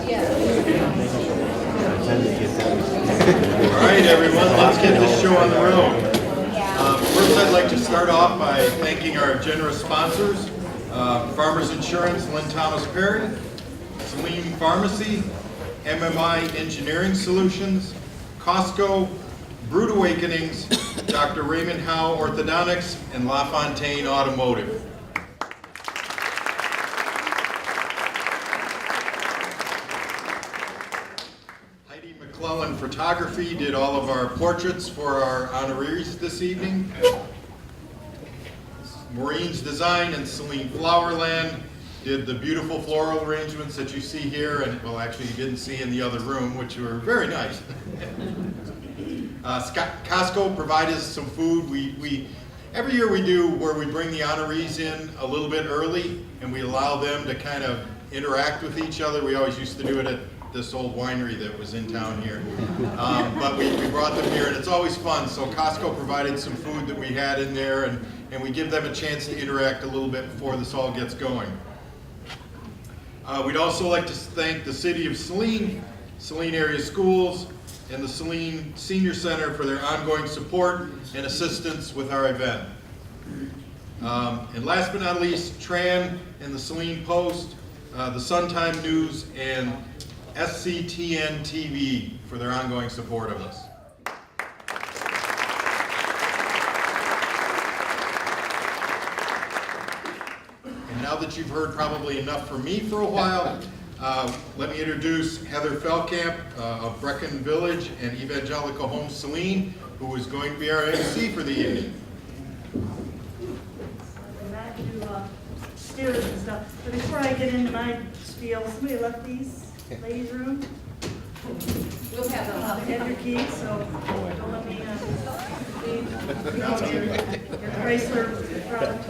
All right, everyone, let's get this show on the road. First, I'd like to start off by thanking our generous sponsors, Farmers Insurance, Lynn Thomas Perry, Saline Pharmacy, MMI Engineering Solutions, Costco, Brood Awakenings, Dr. Raymond Howe Orthodontics, and LaFontaine Automotive. McClellan Photography did all of our portraits for our honorees this evening. Maureen's Design and Saline Flowerland did the beautiful floral arrangements that you see here, and well, actually you didn't see in the other room, which were very nice. Costco provided us some food. Every year we do where we bring the honorees in a little bit early and we allow them to kind of interact with each other. We always used to do it at this old winery that was in town here. But we brought them here and it's always fun. So Costco provided some food that we had in there and we give them a chance to interact a little bit before this all gets going. We'd also like to thank the City of Saline, Saline Area Schools, and the Saline Senior Center for their ongoing support and assistance with our event. And last but not least, Tran and the Saline Post, the Sun-Time News, and SCTN TV for their ongoing support of us. And now that you've heard probably enough from me for a while, let me introduce Heather Feldkamp of Brecken Village and Evangelical Home Saline, who is going to be our MC for the evening. I'm back to stairs and stuff. But before I get into my spiel, somebody left these ladies' room. We'll have them. They have your keys, so don't let me leave your Chrysler product.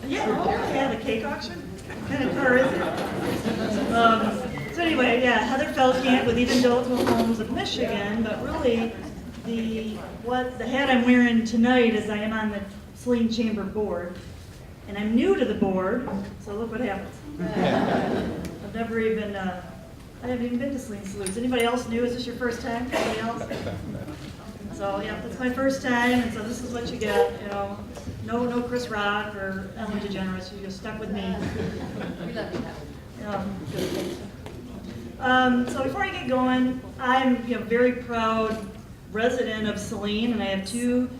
Yeah, the cake auction. What kind of car is it? So anyway, yeah, Heather Feldkamp with Evangelical Homes of Michigan, but really the hat I'm wearing tonight is I am on the Saline Chamber board, and I'm new to the board, so look what happens. I've never even, I haven't even been to Saline Salutes. Anybody else new? Is this your first time? Anybody else? So yeah, that's my first time, and so this is what you get, you know. No Chris Rock or Ellen DeGeneres. You just stuck with me. We love you. So before I get going, I'm very proud resident of Saline, and I have two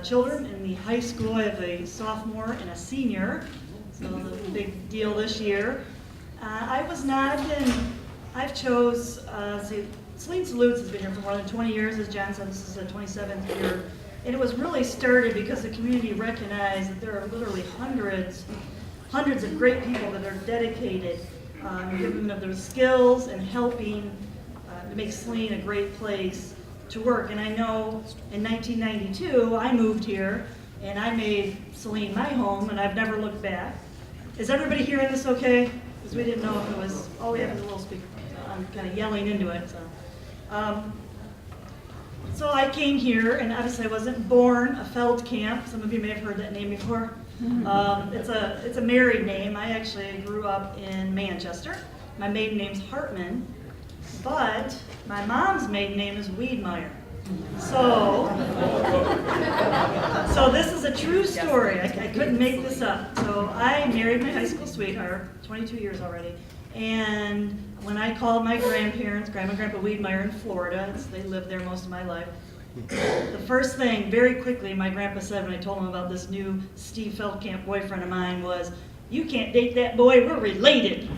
children in the high school. I have a sophomore and a senior, so the big deal this year. I've chose, Saline Salutes has been here for more than 20 years, as John said. This is the 27th year. And it was really started because the community recognized that there are literally hundreds of great people that are dedicated, giving of their skills and helping to make Saline a great place to work. And I know in 1992, I moved here and I made Saline my home, and I've never looked back. Is everybody hearing this okay? Because we didn't know if it was, oh, we have a little speaker. So I'm kind of yelling into it. So I came here, and obviously I wasn't born a Feldkamp. Some of you may have heard that name before. It's a married name. I actually grew up in Manchester. My maiden name's Hartman, but my mom's maiden name is Wiedmeyer. So this is a true story. I couldn't make this up. So I married my high school sweetheart, 22 years already, and when I called my grandparents, Grandma and Grandpa Wiedmeyer in Florida, they lived there most of my life, the first thing, very quickly, my grandpa said when I told him about this new Steve Feldkamp boyfriend of mine was, "You can't date that boy, we're related."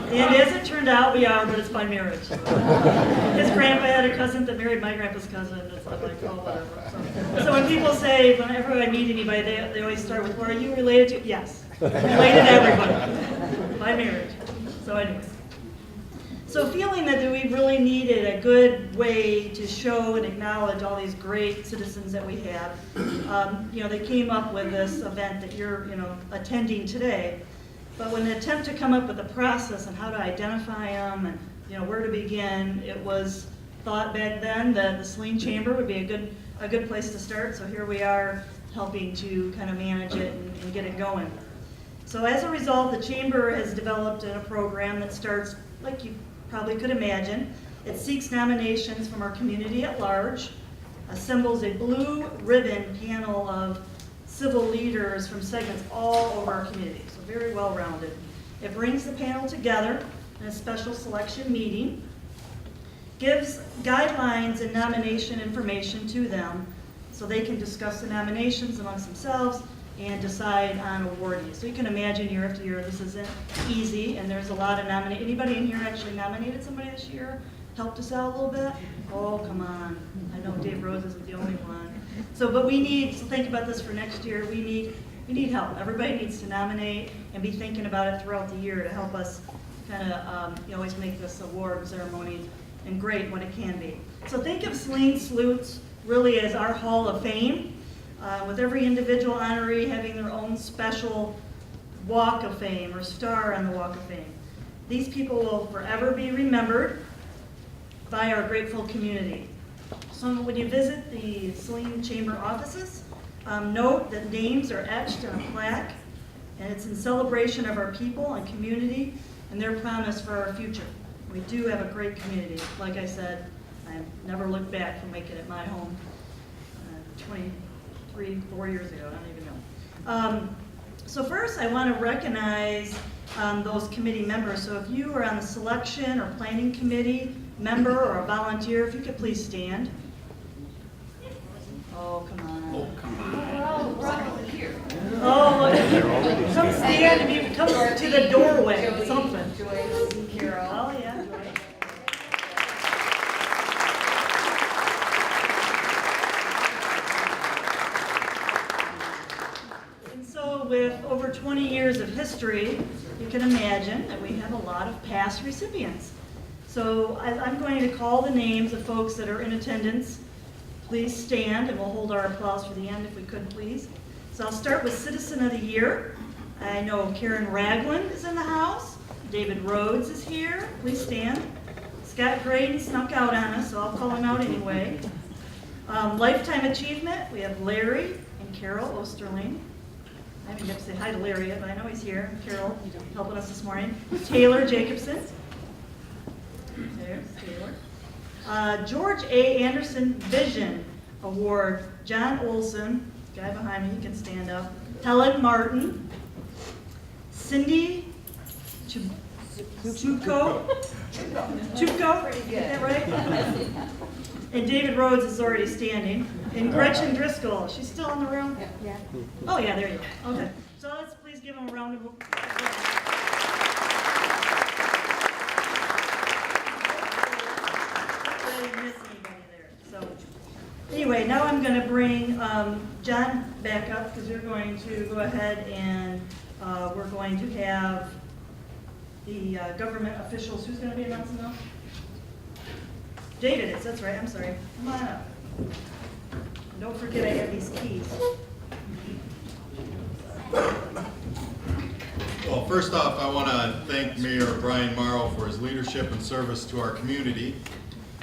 And as it turned out, we are, but it's by marriage. His grandpa had a cousin that married my grandpa's cousin. It's like, oh, whatever. So when people say, whenever I meet anybody, they always start with, "Well, are you related to?" Yes, related to everybody by marriage. So anyway. So feeling that we really needed a good way to show and acknowledge all these great citizens that we have, they came up with this event that you're, attending today. But when the attempt to come up with a process and how to identify them and, where to begin, it was thought back then that the Saline Chamber would be a good place to start. So here we are helping to kind of manage it and get it going. So as a result, the Chamber has developed a program that starts, like you probably could imagine. It seeks nominations from our community at large, assembles a blue ribbon panel of civil leaders from segments all over our community, so very well-rounded. It brings the panel together in a special selection meeting, gives guidelines and nomination information to them so they can discuss the nominations amongst themselves and decide on awardees. So you can imagine year after year, this isn't easy, and there's a lot of Anybody in here actually nominated somebody this year? Helped us out a little bit? Oh, come on. I know Dave Rose isn't the only one. So, but we need to think about this for next year. We need help. Everybody needs to nominate and be thinking about it throughout the year to help us kind of always make this award ceremony and great when it can be. So think of Saline Salutes really as our Hall of Fame, with every individual honoree having their own special Walk of Fame or star on the Walk of Fame. These people will forever be remembered by our grateful community. So when you visit the Saline Chamber offices, note that names are etched on a plaque, and it's in celebration of our people and community and their promise for our future. We do have a great community. Like I said, I never looked back from making it my home 4 years ago, I don't even know. So first I want to recognize those committee members. So if you are on the selection or planning committee, member or a volunteer, if you could please stand. Oh, come on. Oh, come on. We're all over here. Oh, come stand and you come to the doorway, Jody, something. Joyce, Carol. Oh, yeah. And so with over 20 years of history, you can imagine that we have a lot of past recipients. So I'm going to call the names of folks that are in attendance. Please stand, and we'll hold our applause for the end if we could, please. So I'll start with Citizen of the Year. I know Karen Ragland is in the house. David Rhodes is here. Please stand. Scott Graydon snuck out on us, so I'll call him out anyway. Lifetime Achievement, we have Larry and Carol Osterling. I haven't got to say hi to Larry yet, but I know he's here. Carol helping us this morning. Taylor Jacobson. There's Taylor. George A. Anderson Vision Award, John Olson, guy behind me, he can stand up. Helen Martin, Cindy Chuko, is that right? And David Rhodes is already standing. And Gretchen Driscoll, she's still in the room? Yeah. Oh yeah, there you go. Okay, so let's please give them a round of applause. Anyway, now I'm going to bring John back up because we're going to go ahead and we're going to have the government officials. Who's going to be announcing them? David is, that's right, I'm sorry. Come on up. And don't forget I have these keys. Well, first off, I want to thank Mayor Brian Morrow for his leadership and service to our community.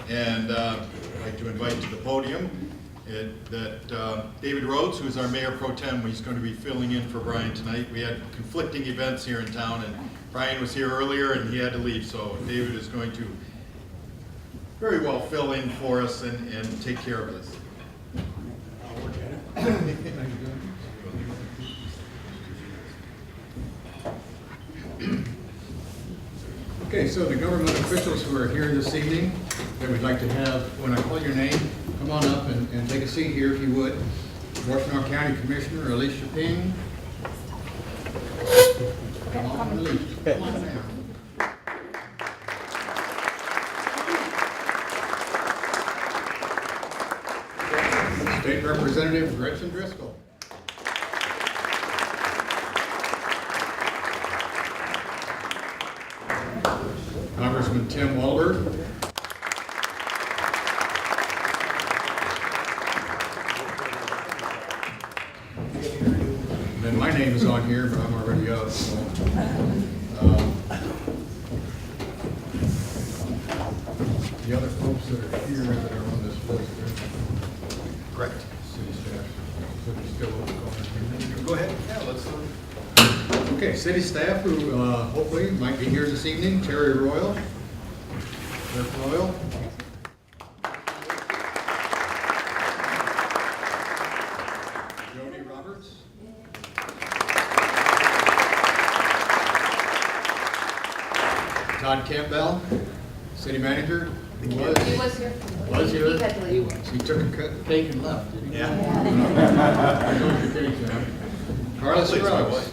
And I'd like to invite to the podium David Rhodes, who is our Mayor Pro Tem. He's going to be filling in for Brian tonight. We had conflicting events here in town, and Brian was here earlier and he had to leave, so David is going to very well fill in for us and take care of this. Okay, so the government officials who are here this evening, that we'd like to have, when I call your name, come on up and take a seat here if you would. Washington County Commissioner Alicia Ping. Come on, Alicia. Come on down. State Representative Gretchen Driscoll. Congressman Tim Walberg. Then my name is on here, but I'm already up. So, the other folks that are here that are on this list, Correct. city staff, so they're still over Okay, city staff who hopefully might be here this evening. Terry Royal. Sheriff Royal. Jody Roberts. Todd Campbell, city manager. He He was here. Was here? He had to leave. He took a cake and left, didn't he? Yeah. There's your cake, Sam. Carlos Please, my Rose. wife.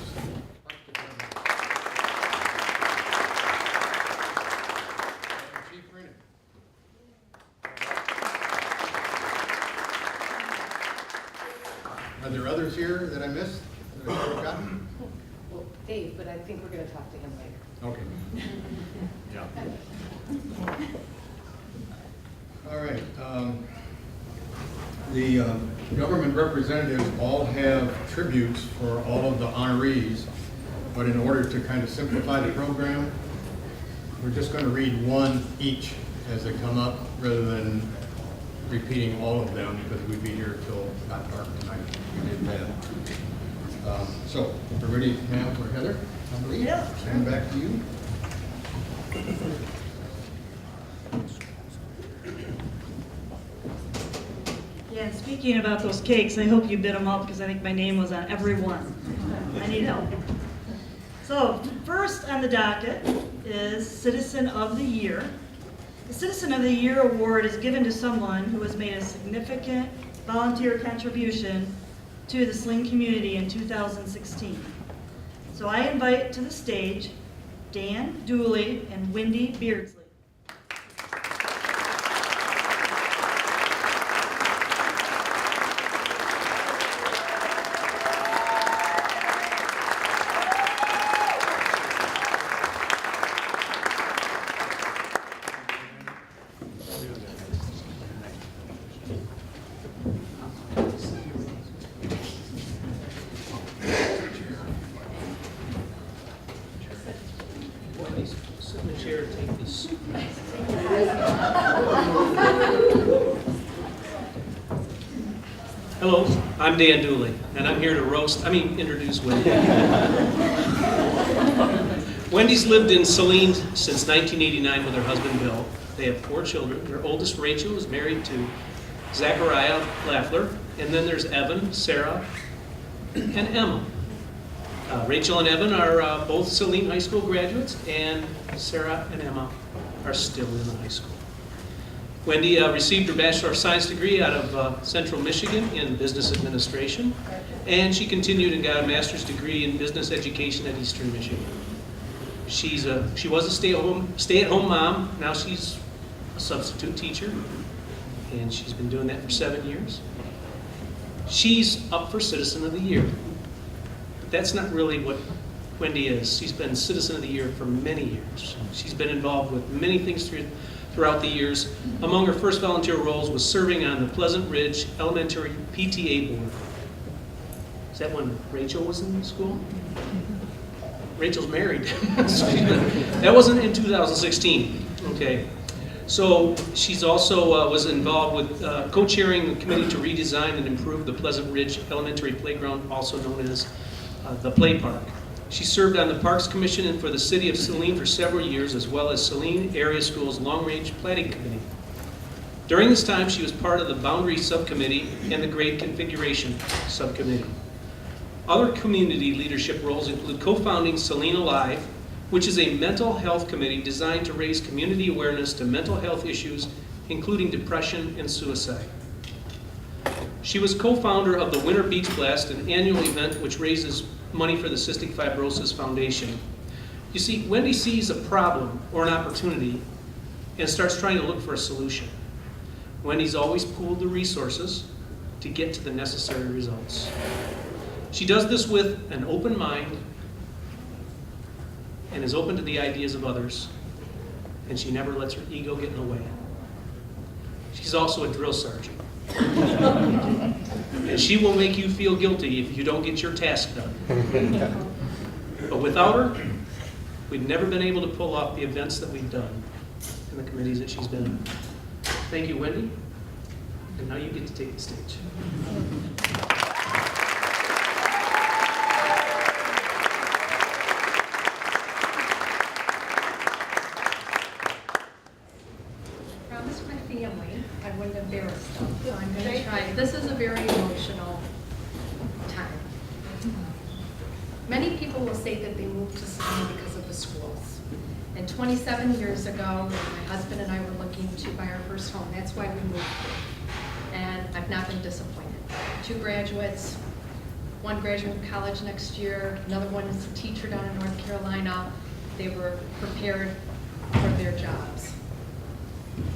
Chief Rennie. Are there others here that I missed? That I should have gotten? Well, Dave, but I think we're going to talk to him later. Okay. Yeah. All right. The government representatives all have tributes for all of the honorees, but in order to kind of simplify the program, we're just going to read one each as they come up rather than repeating all of them because we'd be here till about dark tonight if we did that. So we're ready now for Heather, I believe. Yeah. Stand back to you. Yeah, and speaking about those cakes, I hope you bid them up because I think my name was on every one. I need help. So first on the docket is Citizen of the Year. The Citizen of the Year award is given to someone who has made a significant volunteer contribution to the Saline community in 2016. So I invite to the stage Dan Dooley and Wendy Beardsley. Sit in the chair and take this. Hello, I'm Dan Dooley, and I'm here to introduce Wendy. Wendy's lived in Saline since 1989 with her husband Bill. They have 4 children. Their oldest, Rachel, is married to Zachariah Laffler, and then there's Evan, Sarah, and Emma. Rachel and Evan are both Saline High School graduates, and Sarah and Emma are still in the high school. Wendy received her Bachelor of Science degree out of Central Michigan in Business Administration, and she continued and got a Master's degree in Business Education at Eastern Michigan. She was a stay-at-home mom. Now she's a substitute teacher, and she's been doing that for 7 years. She's up for Citizen of the Year. That's not really what Wendy is. She's been Citizen of the Year for many years. She's been involved with many things throughout the years. Among her first volunteer roles was serving on the Pleasant Ridge Elementary PTA board. Is that when Rachel was in school? Rachel's married. That wasn't in 2016. Okay. So she's also was involved with co-chairing the committee to redesign and improve the Pleasant Ridge Elementary Playground, also known as the Play Park. She served on the Parks Commission and for the City of Saline for several years, as well as Saline Area Schools Long Range Planning Committee. During this time, she was part of the Boundary Subcommittee and the Grade Configuration Subcommittee. Other community leadership roles include co-founding Saline Alive, which is a mental health committee designed to raise community awareness to mental health issues, including depression and suicide. She was co-founder of the Winter Beach Blast, an annual event which raises money for the Cystic Fibrosis Foundation. You see, Wendy sees a problem or an opportunity and starts trying to look for a solution. Wendy's always pooled the resources to get to the necessary results. She does this with an open mind and is open to the ideas of others, and she never lets her ego get in the way. She's also a drill sergeant. And she will make you feel guilty if you don't get your task done. But without her, we'd never been able to pull off the events that we've done and the committees that she's been in. Thank you, Wendy. And now you get to take the stage. wouldn't embarrass them, so I'm going to try. This is a very emotional time. Many people will say that they moved to Saline because of the schools. And 27 years ago, when my husband and I were looking to buy our first home, that's why we moved here. And I've not been disappointed. 2 graduates, one graduating college next year, another one is a teacher down in North Carolina. They were prepared for their jobs.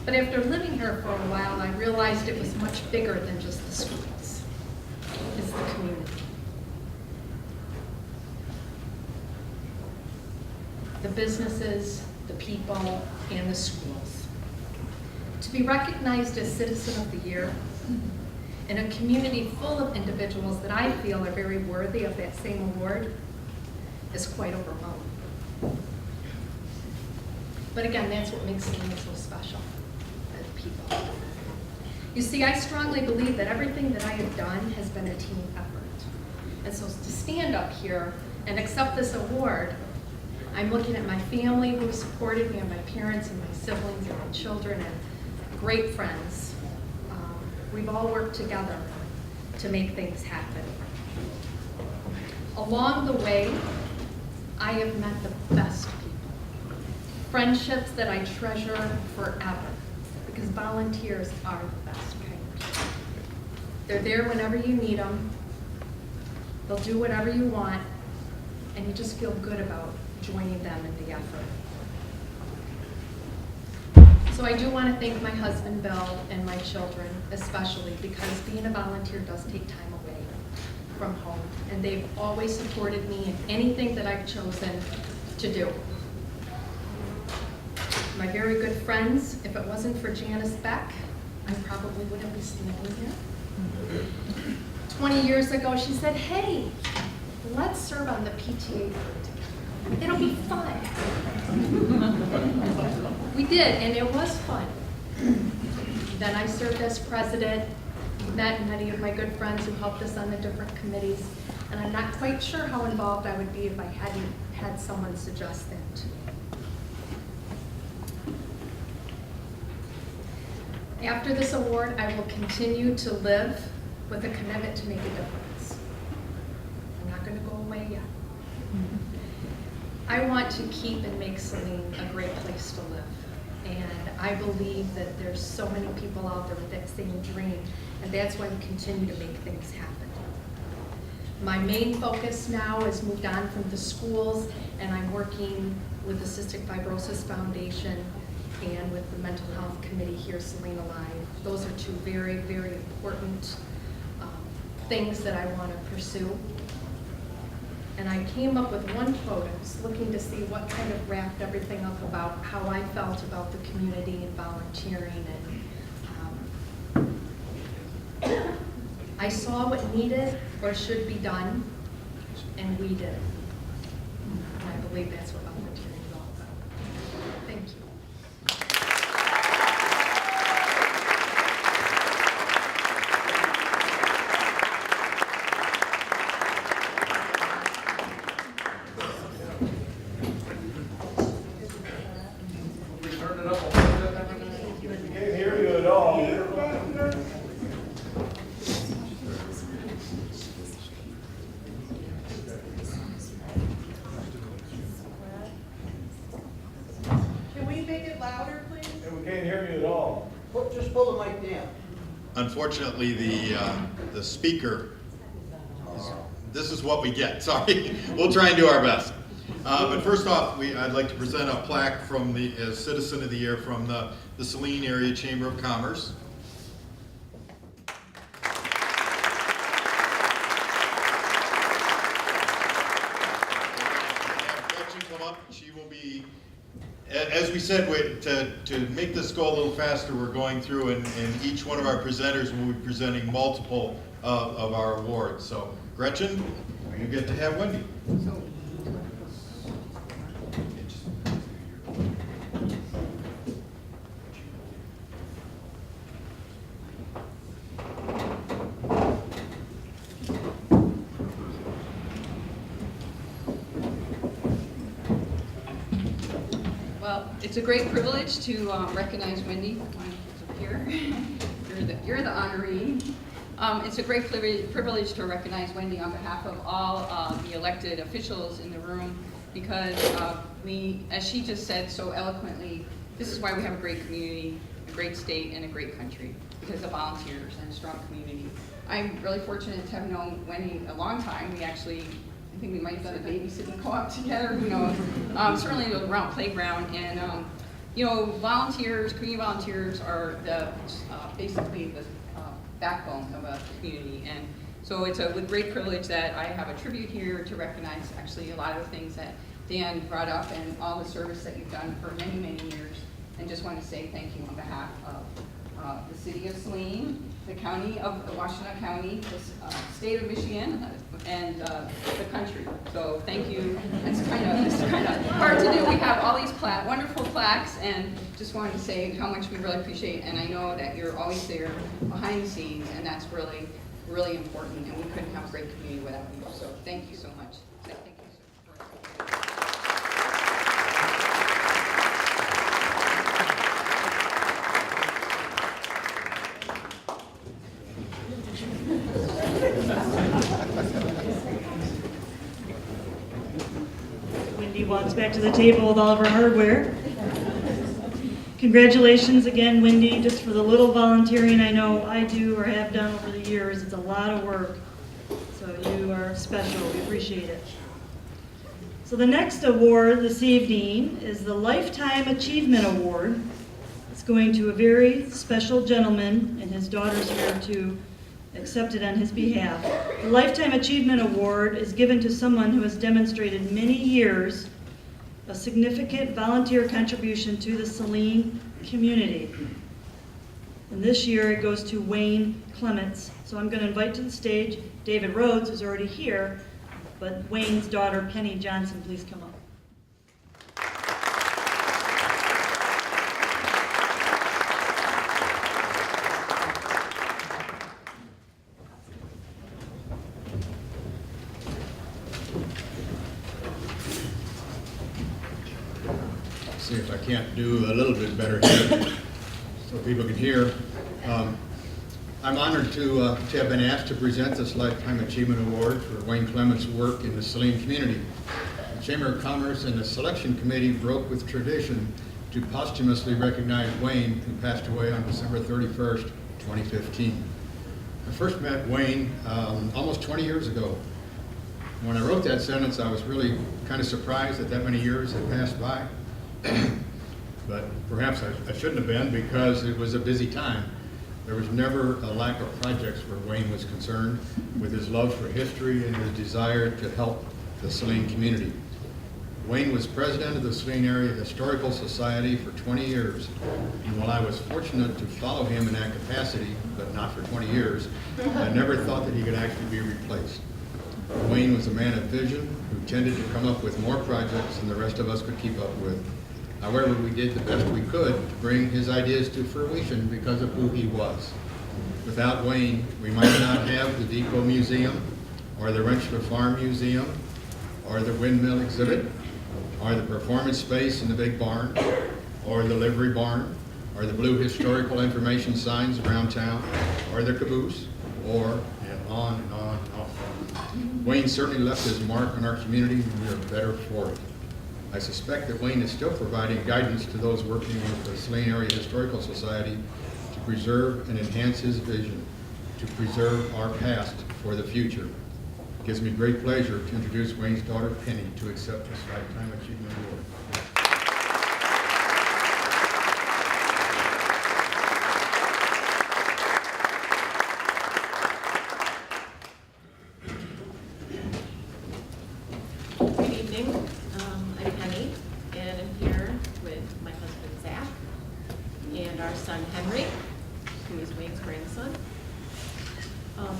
But after living here for a while, I realized it was much bigger than just the schools. It's the community. The businesses, the people, and the schools. To be recognized as Citizen of the Year in a community full of individuals that I feel are very worthy of that same award is quite overwhelming. But again, that's what makes Saline so special, the people. You see, I strongly believe that everything that I have done has been a team effort. And so to stand up here and accept this award, I'm looking at my family who supported me, and my parents and my siblings and my children and great friends. We've all worked together to make things happen. Along the way, I have met the best people. Friendships that I treasure forever, because volunteers are the best kind. They're there whenever you need them. They'll do whatever you want, and you just feel good about joining them in the effort. So I do want to thank my husband, Bill, and my children, especially, because being a volunteer does take time away from home, and they've always supported me in anything that I've chosen to do. My very good friends, if it wasn't for Janice Beck, I probably wouldn't be standing here. 20 years ago, she said, hey, let's serve on the PTA board together. It'll be fun. We did, and it was fun. Then I served as president, met many of my good friends who helped us on the different committees, and I'm not quite sure how involved I would be if I hadn't had someone suggest that to me. After this award, I will continue to live with a commitment to make a difference. I'm not going to go away yet. I want to keep and make Saline a great place to live. And I believe that there's so many people out there with that same dream, and that's why we continue to make things happen. My main focus now is moved on from the schools, and I'm working with the Cystic Fibrosis Foundation and with the Mental Health Committee here, Saline Alive. Those are 2 very, very important things that I want to pursue. And I came up with one quote. I was looking to see what kind of wrapped everything up about how I felt about the community and volunteering. And I saw what needed or should be done, and we did it. And I believe that's what volunteering is all about. Thank you. Unfortunately, the speaker, this is what we get, sorry. We'll try and do our best. But first off, I'd like to present a plaque from as Citizen of the Year from the Saline Area Chamber of Commerce. She will be, as we said, to make this go a little faster, we're going through and each one of our presenters will be presenting multiple of our awards. So Gretchen, you get to have Wendy. Well, it's a great privilege to recognize Wendy here. you're the honoree. It's a great privilege to recognize Wendy on behalf of all the elected officials in the room, because we, as she just said so eloquently, this is why we have a great community, a great state, and a great country, because of volunteers and a strong community. I'm really fortunate to have known Wendy a long time. We actually, I think we might have done a babysitting co-op together, who knows. Certainly around playground, and you know, volunteers, community volunteers are the basically the backbone of a community. And so it's with great privilege that I have a tribute here to recognize actually a lot of the things that Dan brought up and all the service that you've done for many, many years. And just want to say thank you on behalf of the city of Saline, the county of Washington County, the state of Michigan, and the country. So thank you. This is kind of hard to do. We have all these wonderful plaques, and just wanted to say how much we really appreciate. And I know that you're always there behind the scenes, and that's really, really important. And we couldn't have a great community without you. So thank you so much. Thank you. Wendy walks back to the table with all of her hardware. Congratulations again, Wendy, just for the little volunteering I know I do or have done over the years. It's a lot of work. So you are special. We appreciate it. So the next award this evening is the Lifetime Achievement Award. It's going to a very special gentleman, and his daughter's here to accept it on his behalf. The Lifetime Achievement Award is given to someone who has demonstrated many years of significant volunteer contribution to the Saline community. And this year it goes to Wayne Clements. So I'm going to invite to the stage David Rhodes, who's already here, but Wayne's daughter, Penny Johnson, please come up. See if I can't do a little bit better here so people can hear. I'm honored to have been asked to present this Lifetime Achievement Award for Wayne Clements' work in the Saline community. The Chamber of Commerce and the selection committee broke with tradition to posthumously recognize Wayne, who passed away on December 31st, 2015. I first met Wayne almost 20 years ago. When I wrote that sentence, I was really kind of surprised that many years had passed by. But perhaps I shouldn't have been, because it was a busy time. There was never a lack of projects where Wayne was concerned, with his love for history and his desire to help the Saline community. Wayne was president of the Saline Area Historical Society for 20 years, and while I was fortunate to follow him in that capacity, but not for 20 years, I never thought that he could actually be replaced. Wayne was a man of vision who tended to come up with more projects than the rest of us could keep up with. However, we did the best we could to bring his ideas to fruition because of who he was. Without Wayne, we might not have the Depot Museum, or the Rentschler Farm Museum, or the Windmill Exhibit, or the performance space in the big barn, or the livery barn, or the blue historical information signs around town, or the caboose, or and on and on and on. Wayne certainly left his mark on our community, and we are better for it. I suspect that Wayne is still providing guidance to those working with the Saline Area Historical Society to preserve and enhance his vision, to preserve our past for the future. It gives me great pleasure to introduce Wayne's daughter, Penny, to accept this Lifetime Achievement Award.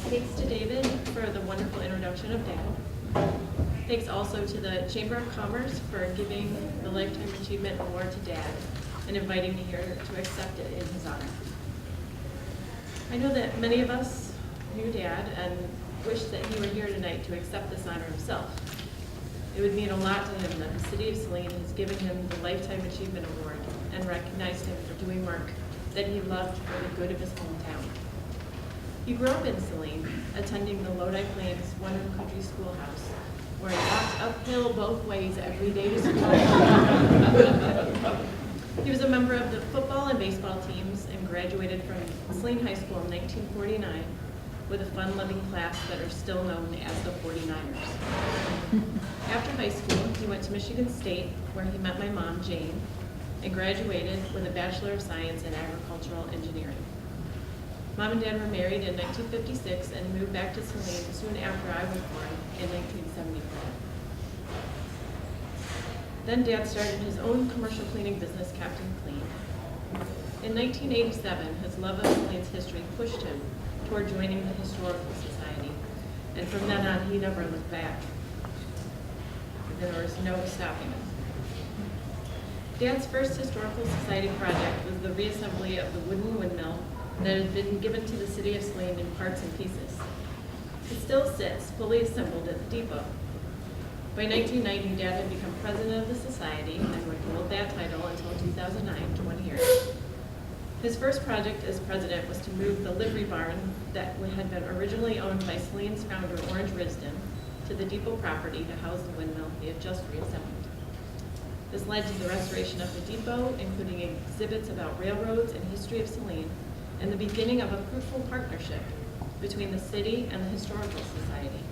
Thanks to David for the wonderful introduction of Dad. Thanks also to the Chamber of Commerce for giving the Lifetime Achievement Award to Dad and inviting me here to accept it in his honor. I know that many of us knew Dad and wish that he were here tonight to accept this honor himself. It would mean a lot to him that the City of Saline has given him the Lifetime Achievement Award and recognized him for doing work that he loved for the good of his hometown. He grew up in Saline, attending the Lodi Plains one-room country schoolhouse, where he walked uphill both ways every day to school. He was a member of the football and baseball teams and graduated from Saline High School in 1949 with a fun-loving class that are still known as the 49ers. After high school, he went to Michigan State, where he met my mom, Jane, and graduated with a Bachelor of Science in Agricultural Engineering. Mom and Dad were married in 1956 and moved back to Saline soon after I was born in 1974. Then Dad started his own commercial cleaning business, Captain Clean. In 1987, his love of Saline's history pushed him toward joining the Historical Society, and from then on, he never looked back. There was no stopping him. Dad's first Historical Society project was the reassembly of the wooden windmill that had been given to the city of Saline in parts and pieces. It still sits, fully assembled at the depot. By 1990, Dad had become president of the society and would hold that title until 2009, 20 years. His first project as president was to move the livery barn that had been originally owned by Saline's founder, Orange Risden, to the depot property to house the windmill he had just reassembled. This led to the restoration of the depot, including exhibits about railroads and history of Saline, and the beginning of a fruitful partnership between the city and the Historical Society.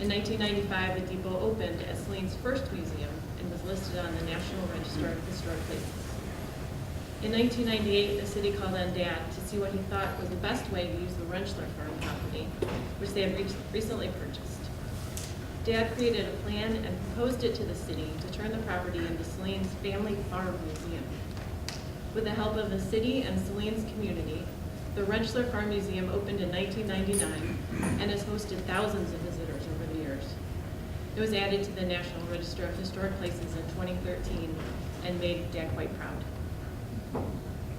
In 1995, the depot opened as Saline's first museum and was listed on the National Register of Historic Places. In 1998, the city called on Dad to see what he thought was the best way to use the Rentschler farm property, which they had recently purchased. Dad created a plan and proposed it to the city to turn the property into Saline's Family Farm Museum. With the help of the city and Saline's community, the Rentschler Farm Museum opened in 1999 and has hosted thousands of visitors over the years. It was added to the National Register of Historic Places in 2013 and made Dad quite proud.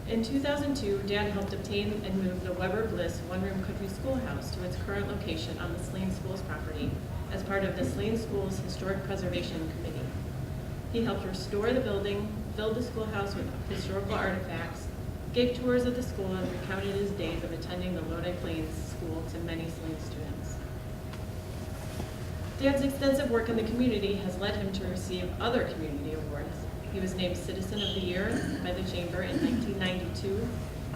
In 2002, Dad helped obtain and move the Weber Bliss one-room country schoolhouse to its current location on the Saline Schools property as part of the Saline Schools Historic Preservation Committee. He helped restore the building, filled the schoolhouse with historical artifacts, gave tours of the school, and recounted his days of attending the Lodi Plains School to many Saline students. Dad's extensive work in the community has led him to receive other community awards. He was named Citizen of the Year by the Chamber in 1992,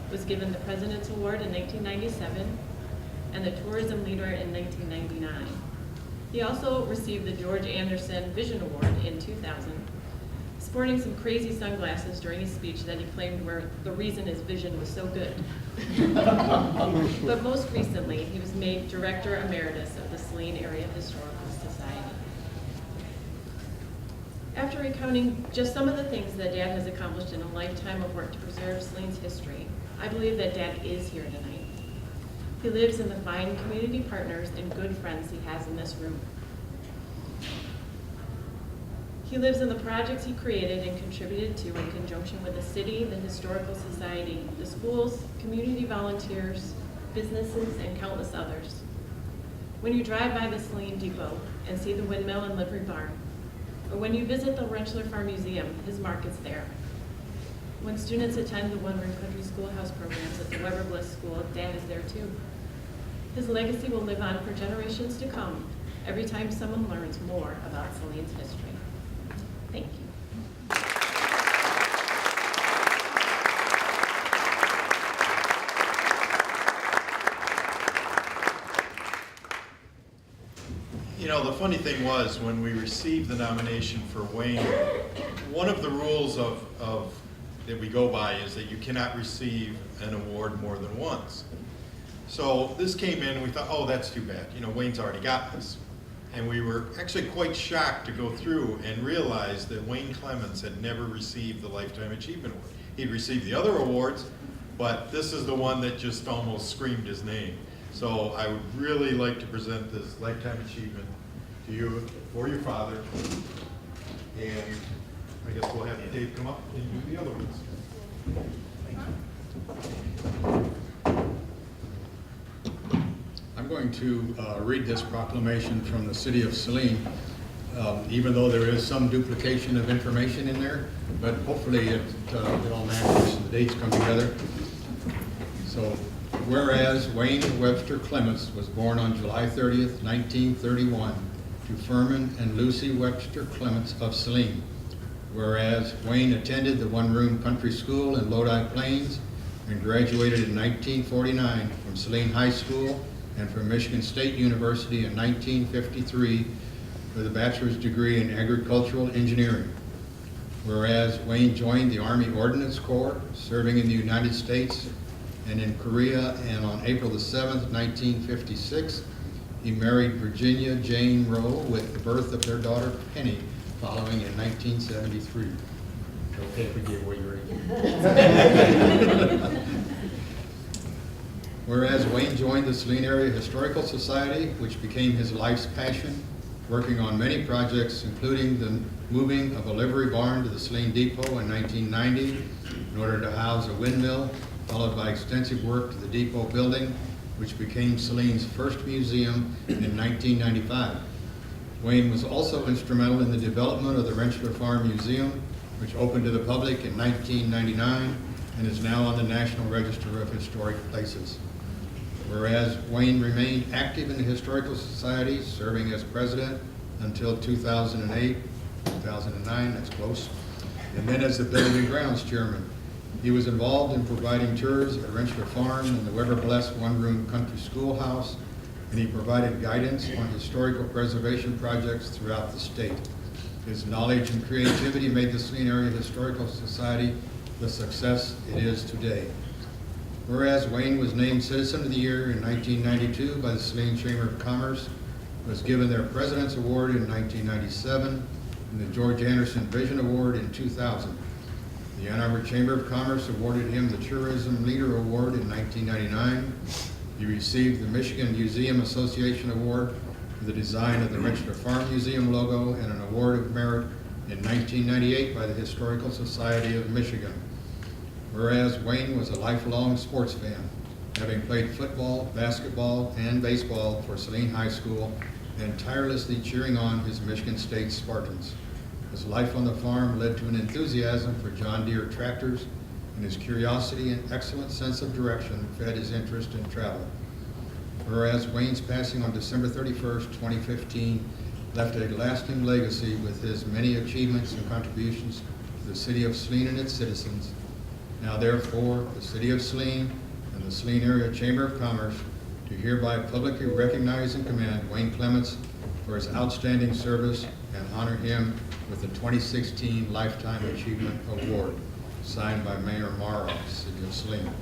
was given the President's Award in 1997, and the Tourism Leader in 1999. He also received the George Anderson Vision Award in 2000, sporting some crazy sunglasses during his speech that he claimed were the reason his vision was so good. But most recently, he was made Director Emeritus of the Saline Area Historical Society. After recounting just some of the things that Dad has accomplished in a lifetime of work to preserve Saline's history, I believe that Dad is here tonight. He lives in the fine community partners and good friends he has in this room. He lives in the projects he created and contributed to in conjunction with the city, the Historical Society, the schools, community volunteers, businesses, and countless others. When you drive by the Saline Depot and see the windmill and livery barn, or when you visit the Rentschler Farm Museum, his mark is there. When students attend the one-room country schoolhouse programs at the Weber Bliss School, Dad is there too. His legacy will live on for generations to come every time someone learns more about Saline's history. Thank you. You know, the funny thing was, when we received the nomination for Wayne, one of the rules of that we go by is that you cannot receive an award more than once. So this came in and we thought, oh, that's too bad. You know, Wayne's already got this. And we were actually quite shocked to go through and realize that Wayne Clemens had never received the Lifetime Achievement Award. He'd received the other awards, but this is the one that just almost screamed his name. So I would really like to present this Lifetime Achievement to you for your father. And I guess we'll have Dave come up and do the other ones. I'm going to read this proclamation from the city of Saline. even though there is some duplication of information in there, but hopefully it all matches and the dates come together. So, whereas Wayne Webster Clements was born on July 30th, 1931, to Furman and Lucy Webster Clements of Saline. Whereas Wayne attended the one-room country school in Lodi Plains and graduated in 1949 from Saline High School and from Michigan State University in 1953 with a bachelor's degree in agricultural engineering. Whereas Wayne joined the Army Ordnance Corps, serving in the United States and in Korea, and on April the 7th, 1956, he married Virginia Jane Rowe with the birth of their daughter Penny, following in 1973. Okay if we give away your age. Whereas Wayne joined the Saline Area Historical Society, which became his life's passion, working on many projects, including the moving of a livery barn to the Saline Depot in 1990 in order to house a windmill, followed by extensive work to the depot building, which became Saline's first museum in 1995. Wayne was also instrumental in the development of the Rentschler Farm Museum, which opened to the public in 1999 and is now on the National Register of Historic Places. Whereas Wayne remained active in the Historical Society, serving as president until 2008, 2009, that's close, and then as the Building and Grounds chairman. He was involved in providing tours at Rentschler Farm and the Weber Bless one-room country schoolhouse, and he provided guidance on historical preservation projects throughout the state. His knowledge and creativity made the Saline Area Historical Society the success it is today. Whereas Wayne was named Citizen of the Year in 1992 by the Saline Chamber of Commerce, was given their President's Award in 1997, and the George Anderson Vision Award in 2000. The Ann Arbor Chamber of Commerce awarded him the Tourism Leader Award in 1999. He received the Michigan Museum Association Award for the design of the Rentschler Farm Museum logo and an Award of Merit in 1998 by the Historical Society of Michigan. Whereas Wayne was a lifelong sports fan, having played football, basketball, and baseball for Saline High School and tirelessly cheering on his Michigan State Spartans. His life on the farm led to an enthusiasm for John Deere tractors, and his curiosity and excellent sense of direction fed his interest in travel. Whereas Wayne's passing on December 31st, 2015, left a lasting legacy with his many achievements and contributions to the city of Saline and its citizens. Now therefore, the city of Saline and the Saline Area Chamber of Commerce do hereby publicly recognize and commend Wayne Clements for his outstanding service and honor him with the 2016 Lifetime Achievement Award, signed by Mayor Morrow, City of Saline.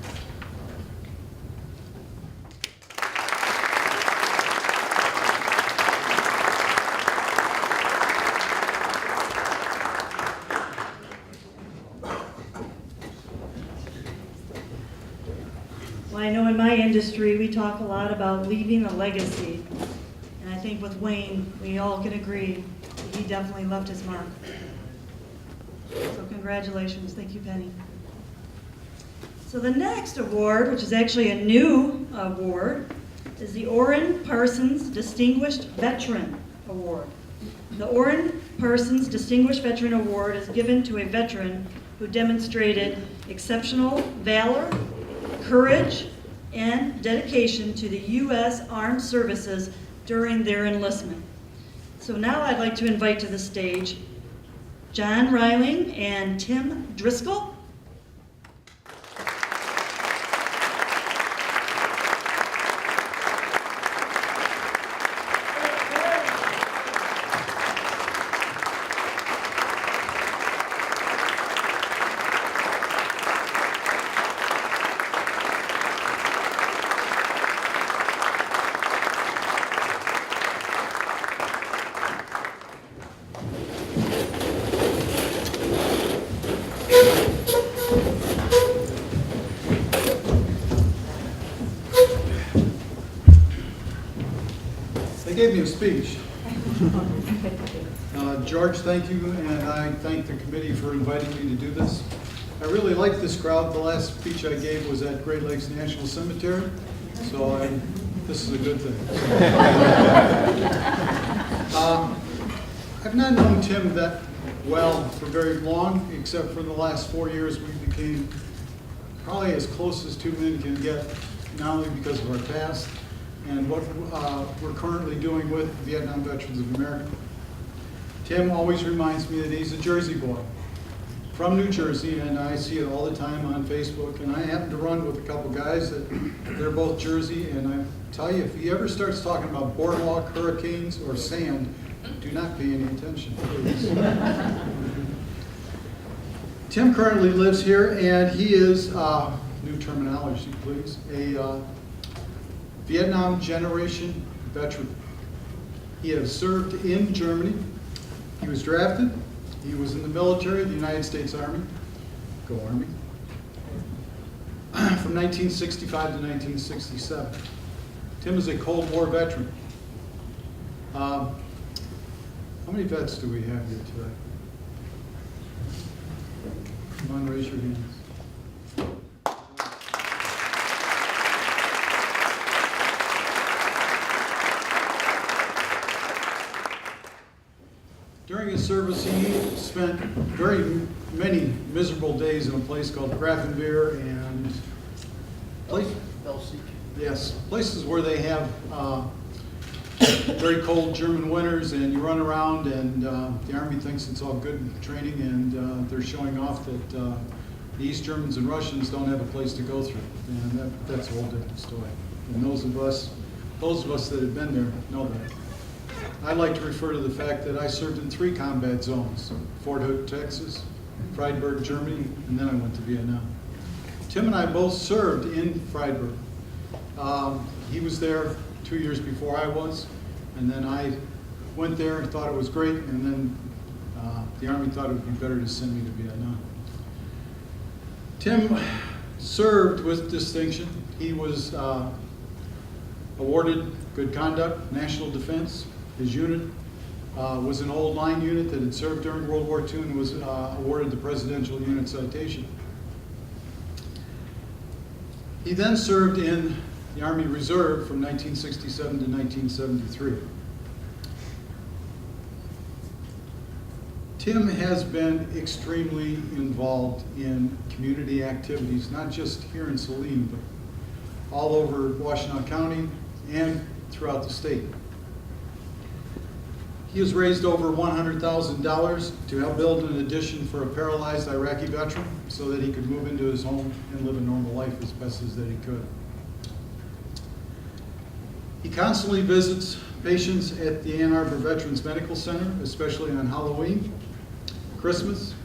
Well, I know in my industry, we talk a lot about leaving a legacy. And I think with Wayne, we all can agree that he definitely left his mark. So congratulations. Thank you, Penny. So the next award, which is actually a new award, is the Orrin Parsons Distinguished Veteran Award. The Orrin Parsons Distinguished Veteran Award is given to a veteran who demonstrated exceptional valor, courage, and dedication to the U.S. Armed Services during their enlistment. So now I'd like to invite to the stage John Reiling and Tim Driscoll. They gave me a speech. George, thank you, and I thank the committee for inviting me to do this. I really like this crowd. The last speech I gave was at Great Lakes National Cemetery, so this is a good thing. I've not known Tim that well for very long, except for the last 4 years. We became probably as close as two men can get, not only because of our past and what we're currently doing with Vietnam Veterans of America. Tim always reminds me that he's a Jersey boy from New Jersey, and I see it all the time on Facebook. And I happen to run with a couple guys that they're both Jersey, and I tell you, if he ever starts talking about boardwalk, hurricanes, or sand, do not pay any attention, please. Tim currently lives here, and he is, new terminology, please, a Vietnam generation veteran. He has served in Germany. He was drafted. He was in the military, the United States Army. Go Army. From 1965 to 1967. Tim is a Cold War veteran. How many vets do we have here today? Come on, raise your hands. During his service, he spent very many miserable days in a place called Grafenwehr and yes, places where they have very cold German winters, and you run around, and the Army thinks it's all good training, and they're showing off that the East Germans and Russians don't have a place to go through, and that's a whole different story. And those of us that have been there know that. I like to refer to the fact that I served in 3 combat zones: Fort Hood, Texas, Friedberg, Germany, and then I went to Vietnam. Tim and I both served in Friedberg. He was there 2 years before I was, and then I went there and thought it was great, and then the Army thought it would be better to send me to Vietnam. Tim served with distinction. He was awarded Good Conduct, National Defense. His unit was an old line unit that had served during World War II and was awarded the Presidential Unit Citation. He then served in the Army Reserve from 1967 to 1973. Tim has been extremely involved in community activities, not just here in Saline, but all over Washtenaw County and throughout the state. He has raised over $100,000 to help build an addition for a paralyzed Iraqi veteran so that he could move into his home and live a normal life as best as that he could. He constantly visits patients at the Ann Arbor Veterans Medical Center, especially on Halloween, Christmas,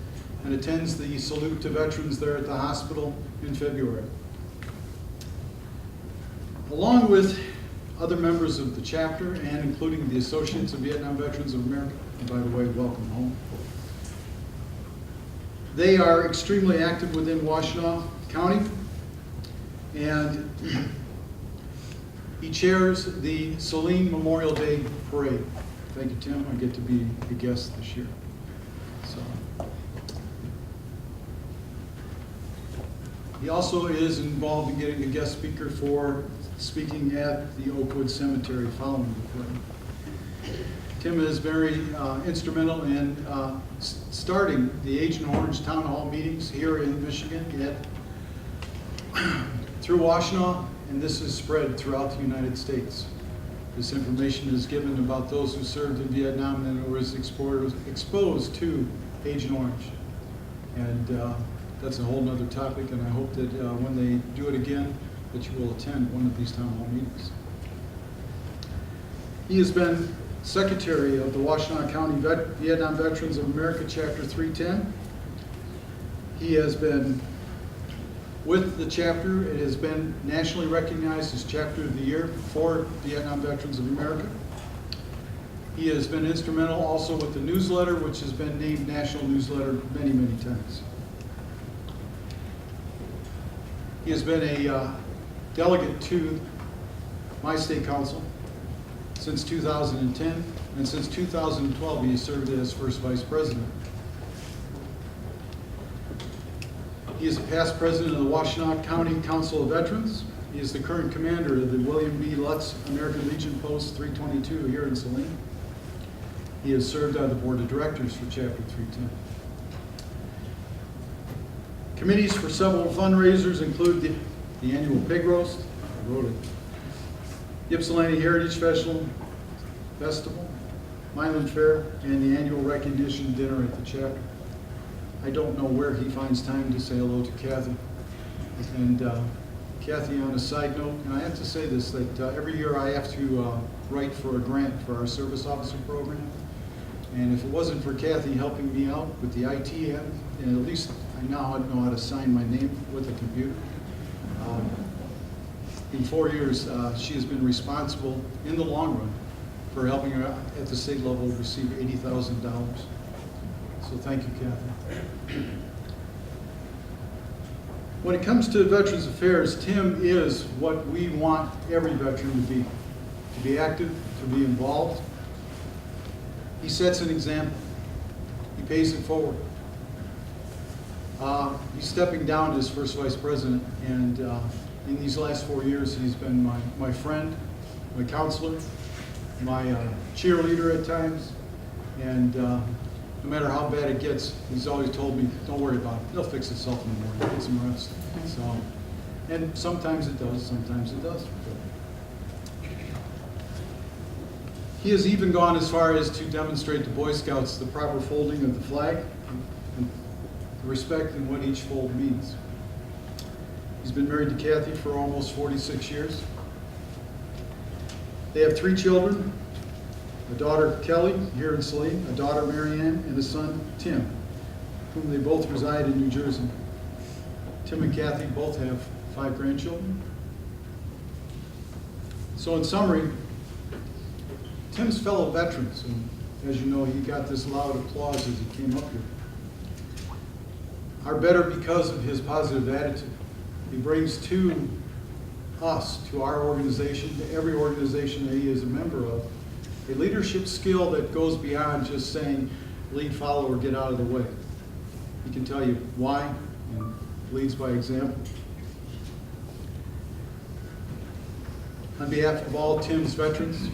and attends the salute to veterans there at the hospital in February. Along with other members of the chapter, and including the Associates of Vietnam Veterans of America, and by the way, welcome home. They are extremely active within Washtenaw County, and he chairs the Saline Memorial Day Parade. Thank you, Tim. I get to be a guest this year. So. He also is involved in getting a guest speaker for speaking at the Oakwood Cemetery following the parade. Tim is very instrumental in starting the Agent Orange Town Hall meetings here in Michigan through Washtenaw, and this is spread throughout the United States. This information is given about those who served in Vietnam and was exposed to Agent Orange. And that's a whole nother topic, and I hope that when they do it again, that you will attend one of these town hall meetings. He has been Secretary of the Washtenaw County Vietnam Veterans of America, Chapter 310. He has been with the chapter. It has been nationally recognized as Chapter of the Year for Vietnam Veterans of America. He has been instrumental also with the newsletter, which has been named National Newsletter many, many times. He has been a delegate to my state council since 2010, and since 2012 he has served as first vice president. He is a past president of the Washtenaw County Council of Veterans. He is the current commander of the William B. Lutz American Legion Post 322 here in Saline. He has served on the board of directors for Chapter 310. Committees for several fundraisers include the annual pig roast, I wrote it, Ypsilanti Heritage Festival, Milan Fair, and the annual recognition dinner at the chapter. I don't know where he finds time to say hello to Kathy. And Kathy, on a side note, and I have to say this, that every year I have to write for a grant for our service officer program. And if it wasn't for Kathy helping me out with the IT end, and at least I now know how to sign my name with a computer. In 4 years, she has been responsible in the long run for helping her at the state level receive $80,000. So thank you, Kathy. When it comes to Veterans Affairs, Tim is what we want every veteran to be active, to be involved. He sets an example. He pays it forward. He's stepping down as first vice president, and in these last 4 years, he's been my friend, my counselor, my cheerleader at times, and no matter how bad it gets, he's always told me, don't worry about it. It'll fix itself in the morning. Get some rest. So, and sometimes it does, sometimes it doesn't. He has even gone as far as to demonstrate to Boy Scouts the proper folding of the flag, and the respect in what each fold means. He's been married to Kathy for almost 46 years. They have 3 children, a daughter Kelly here in Saline, a daughter Marianne, and a son Tim, whom they both reside in New Jersey. Tim and Kathy both have 5 grandchildren. So in summary, Tim's fellow veterans, and as you know, he got this loud applause as he came up here, are better because of his positive attitude. He brings to us, to our organization, to every organization that he is a member of, a leadership skill that goes beyond just saying, lead, follow, or get out of the way. He can tell you why, and leads by example. On behalf of all Tim's veterans,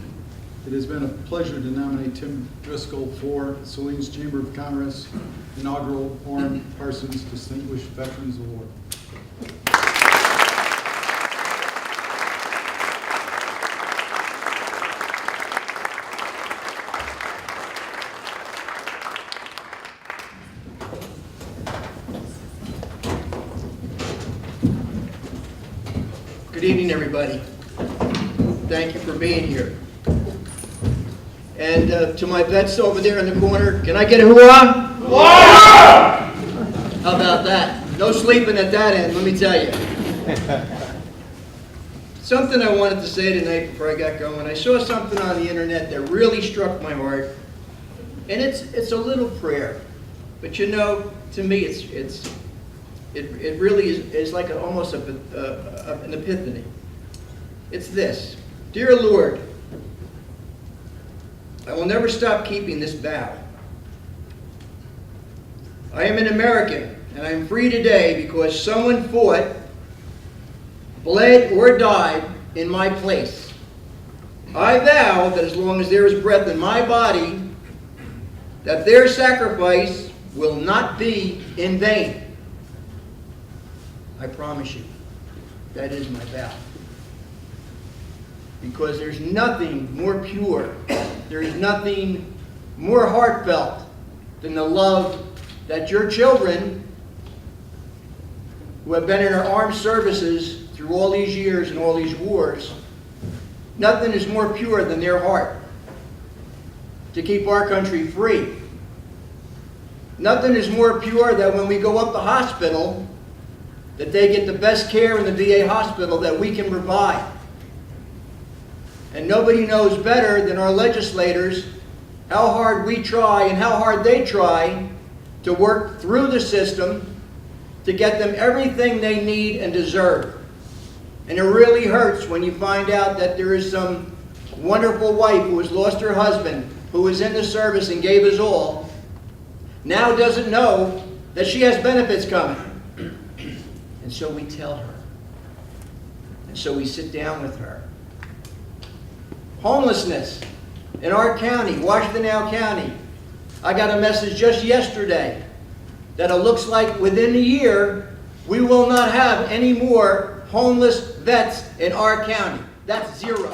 it has been a pleasure to nominate Tim Driscoll for Saline's Chamber of Commerce inaugural Orrin Parsons Distinguished Veterans Award. Good evening, everybody. Thank you for being here. And to my vets over there in the corner, can I get a hoorah? Hoorah! How about that? No sleeping at that end, let me tell you. Something I wanted to say tonight before I got going. I saw something on the internet that really struck my heart. And it's a little prayer. But you know, to me, it really is like almost an epiphany. It's this. Dear Lord, I will never stop keeping this vow. I am an American, and I am free today because someone fought, bled, or died in my place. I vow that as long as there is breath in my body, that their sacrifice will not be in vain. I promise you, that is my vow. Because there's nothing more pure, there's nothing more heartfelt than the love that your children, who have been in our armed services through all these years and all these wars, nothing is more pure than their heart to keep our country free. Nothing is more pure than when we go up the hospital, that they get the best care in the VA hospital that we can provide. And nobody knows better than our legislators how hard we try and how hard they try to work through the system to get them everything they need and deserve. And it really hurts when you find out that there is some wonderful wife who has lost her husband, who was in the service and gave his all, now doesn't know that she has benefits coming. And so we tell her. And so we sit down with her. Homelessness. in our county, Washtenaw County. I got a message just yesterday that it looks like within a year, we will not have any more homeless vets in our county. That's 0.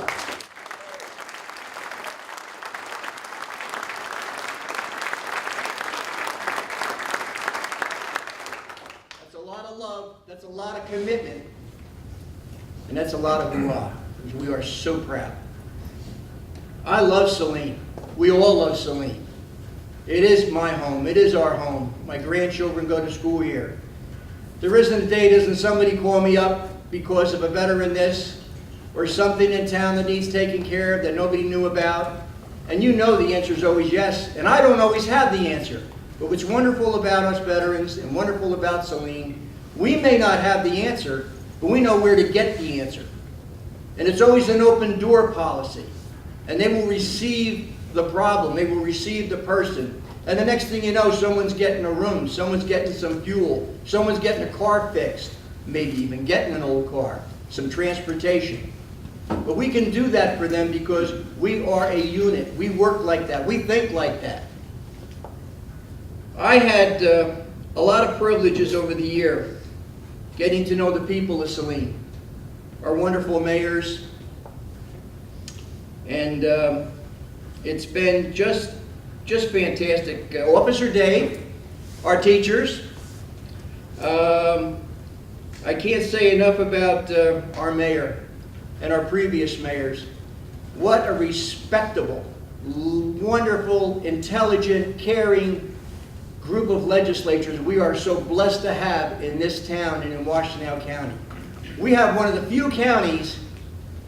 That's a lot of love, that's a lot of commitment, and that's a lot of hurrah, because we are so proud. I love Saline. We all love Saline. It is my home. It is our home. My grandchildren go to school here. There isn't a day doesn't somebody call me up because of a veteran this or something in town that needs taken care of that nobody knew about. And you know the answer is always yes. And I don't always have the answer. But what's wonderful about us veterans and wonderful about Saline, we may not have the answer, but we know where to get the answer. And it's always an open door policy. And they will receive the problem, they will receive the person. And the next thing you know, someone's getting a room, someone's getting some fuel, someone's getting a car fixed, maybe even getting an old car, some transportation. But we can do that for them because we are a unit. We work like that. We think like that. I had a lot of privileges over the year getting to know the people of Saline, our wonderful mayors, and it's been just fantastic. Officer Dave, our teachers. I can't say enough about our mayor and our previous mayors. What a respectable, wonderful, intelligent, caring group of legislators we are so blessed to have in this town and in Washtenaw County. We have one of the few counties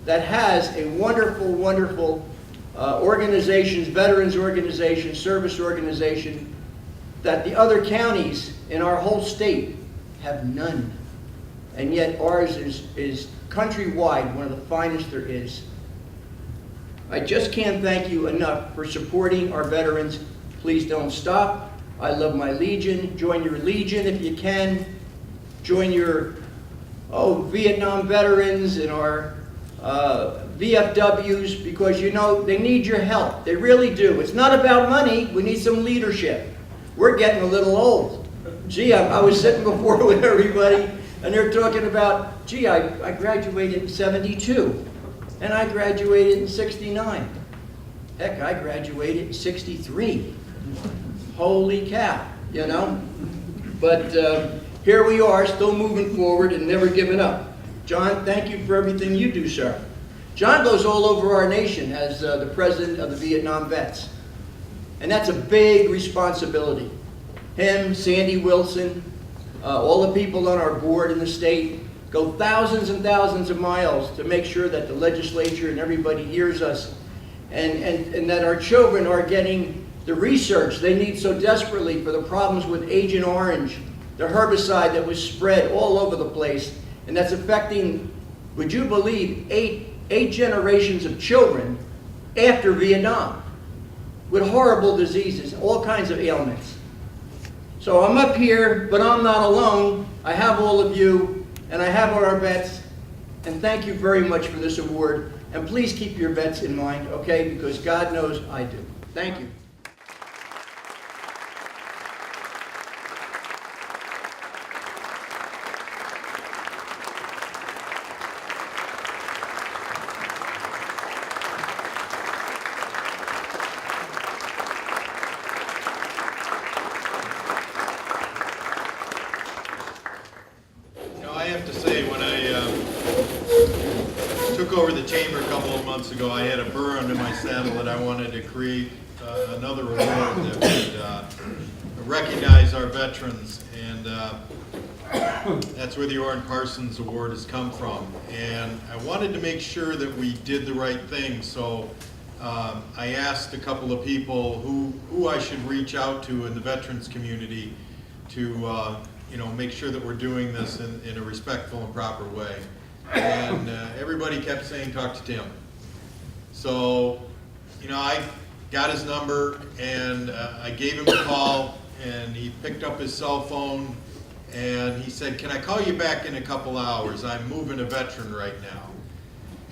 that has a wonderful, wonderful organizations, veterans organization, service organization, that the other counties in our whole state have none. And yet ours is countrywide one of the finest there is. I just can't thank you enough for supporting our veterans. Please don't stop. I love my Legion. Join your Legion if you can. Join your Vietnam veterans and our VFWs, because you know they need your help. They really do. It's not about money. We need some leadership. We're getting a little old. Gee, I was sitting before with everybody and they're talking about, gee, I graduated in 72 and I graduated in 69. Heck, I graduated in 63. Holy cow, you know? But here we are, still moving forward and never giving up. John, thank you for everything you do, sir. John goes all over our nation as the president of the Vietnam Vets. And that's a big responsibility. Him, Sandy Wilson, all the people on our board in the state go thousands and thousands of miles to make sure that the legislature and everybody hears us and that our children are getting the research they need so desperately for the problems with Agent Orange, the herbicide that was spread all over the place, and that's affecting, would you believe, eight generations of children after Vietnam with horrible diseases, all kinds of ailments. So I'm up here, but I'm not alone. I have all of you, and I have our vets, and thank you very much for this award. And please keep your vets in mind, okay? Because God knows I do. Thank you. Over the chamber a couple of months ago, I had a burr under my saddle that I wanted to create another award that would recognize our veterans, and that's where the Orrin Parsons Award has come from. And I wanted to make sure that we did the right thing, so I asked a couple of people who I should reach out to in the veterans community to make sure that we're doing this in a respectful and proper way. And everybody kept saying, talk to Tim. So, I got his number and I gave him a call, and he picked up his cell phone and he said, can I call you back in a couple hours? I'm moving a veteran right now.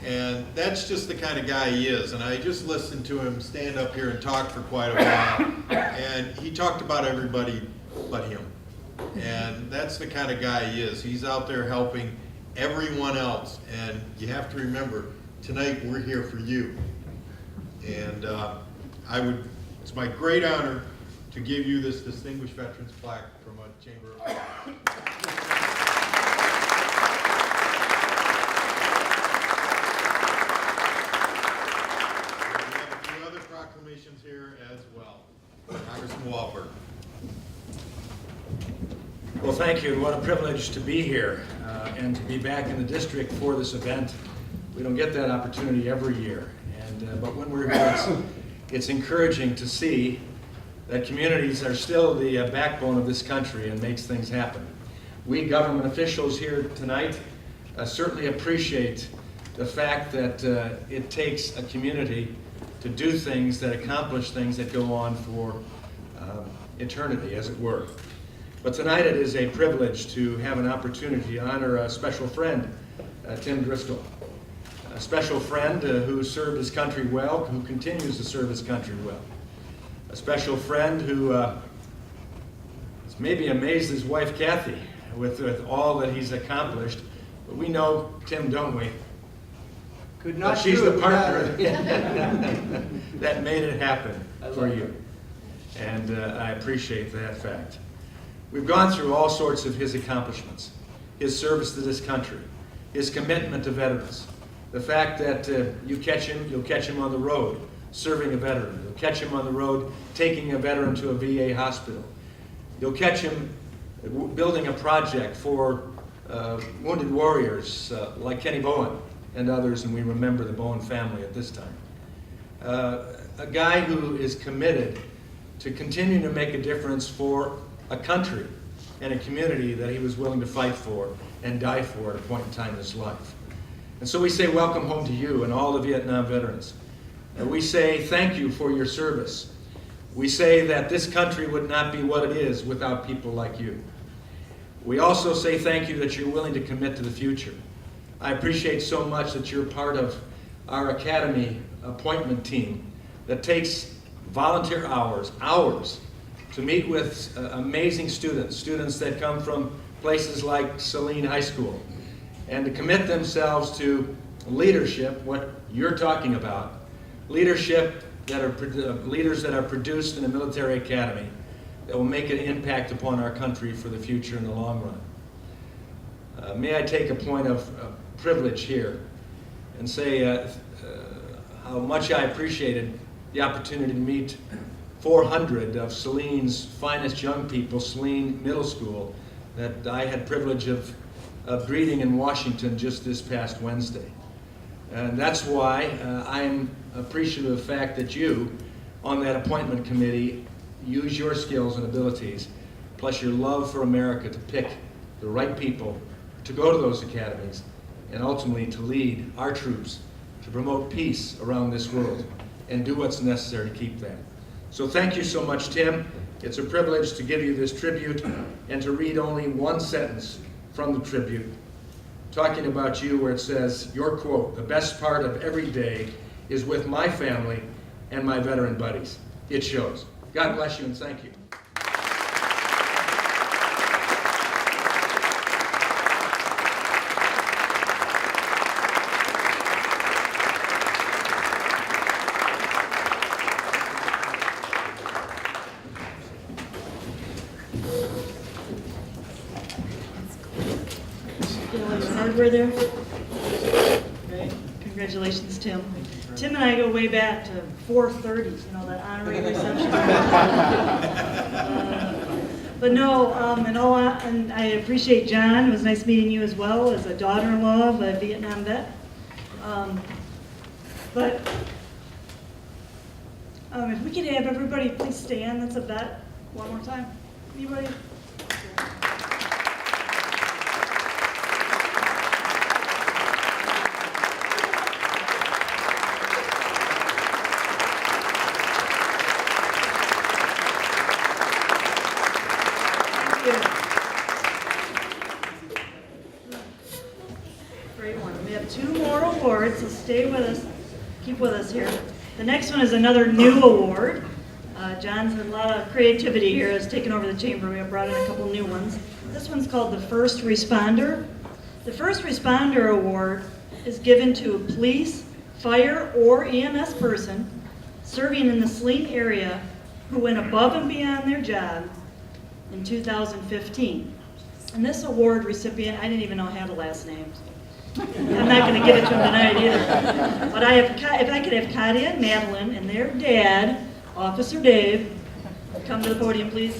And that's just the kind of guy he is. And I just listened to him stand up here and talk for quite a while. And he talked about everybody but him. And that's the kind of guy he is. He's out there helping everyone else. And you have to remember, tonight we're here for you. And it's my great honor to give you this Distinguished Veterans Plaque from a Chamber of proclamations here as well. Congressman Wahlberg. Well, thank you. What a privilege to be here and to be back in the district for this event. We don't get that opportunity every year, but when we're here, it's encouraging to see that communities are still the backbone of this country and makes things happen. We government officials here tonight certainly appreciate the fact that it takes a community to do things that accomplish things that go on for eternity, as it were. But tonight it is a privilege to have an opportunity to honor a special friend, Tim Driscoll. A special friend who served his country well, who continues to serve his country well. A special friend who has maybe amazed his wife Kathy with all that he's accomplished. But we know Tim, don't we? Could not But she's do the it partner without that made it happen for love you. And I appreciate that fact. We've gone through all sorts of his accomplishments, his service to this country, his commitment to veterans, the fact that you'll catch him on the road serving a veteran. You'll catch him on the road taking a veteran to a VA hospital. You'll catch him building a project for wounded warriors like Kenny Bowen and others, and we remember the Bowen family at this time. A guy who is committed to continue to make a difference for a country and a community that he was willing to fight for and die for at a point in time in his life. And so we say welcome home to you and all the Vietnam veterans. And we say thank you for your service. We say that this country would not be what it is without people like you. We also say thank you that you're willing to commit to the future. I appreciate so much that you're part of our academy appointment team that takes volunteer hours to meet with amazing students that come from places like Saline High School, and to commit themselves to leadership, what you're talking about, leadership that are leaders that are produced in a military academy that will make an impact upon our country for the future in the long run. May I take a point of privilege here and say how much I appreciated the opportunity to meet 400 of Saline's finest young people, Saline Middle School, that I had privilege of greeting in Washington just this past Wednesday. And that's why I'm appreciative of the fact that you, on that appointment committee, use your skills and abilities, plus your love for America, to pick the right people to go to those academies and ultimately to lead our troops to promote peace around this world and do what's necessary to keep that. So thank you so much, Tim. It's a privilege to give you this tribute and to read only one sentence from the tribute, talking about you, where it says, your quote, "The best part of every day is with my family and my veteran buddies." It shows. God bless you and thank you. Hardware there? Great. Congratulations, Tim. Tim and I go way back to 4:30s, you know, that honorary reception. But no, and I appreciate John. It was nice meeting you as well, as a daughter-in-law of a Vietnam vet. But if we could have everybody please stand, that's a vet, one more time. Anybody? Great one. We have two more awards. keep with us here. The next one is another new award. John's had a lot of creativity here, has taken over the chamber. We have brought in a couple new ones. This one's called the First Responder. The First Responder Award is given to a police, fire, or EMS person serving in the Saline area who went above and beyond their job in 2015. And this award recipient, I didn't even know had a last name. I'm not going to give it to him tonight either. But if I could have Katia and Madeline and their dad, Officer Dave, come to the podium, please.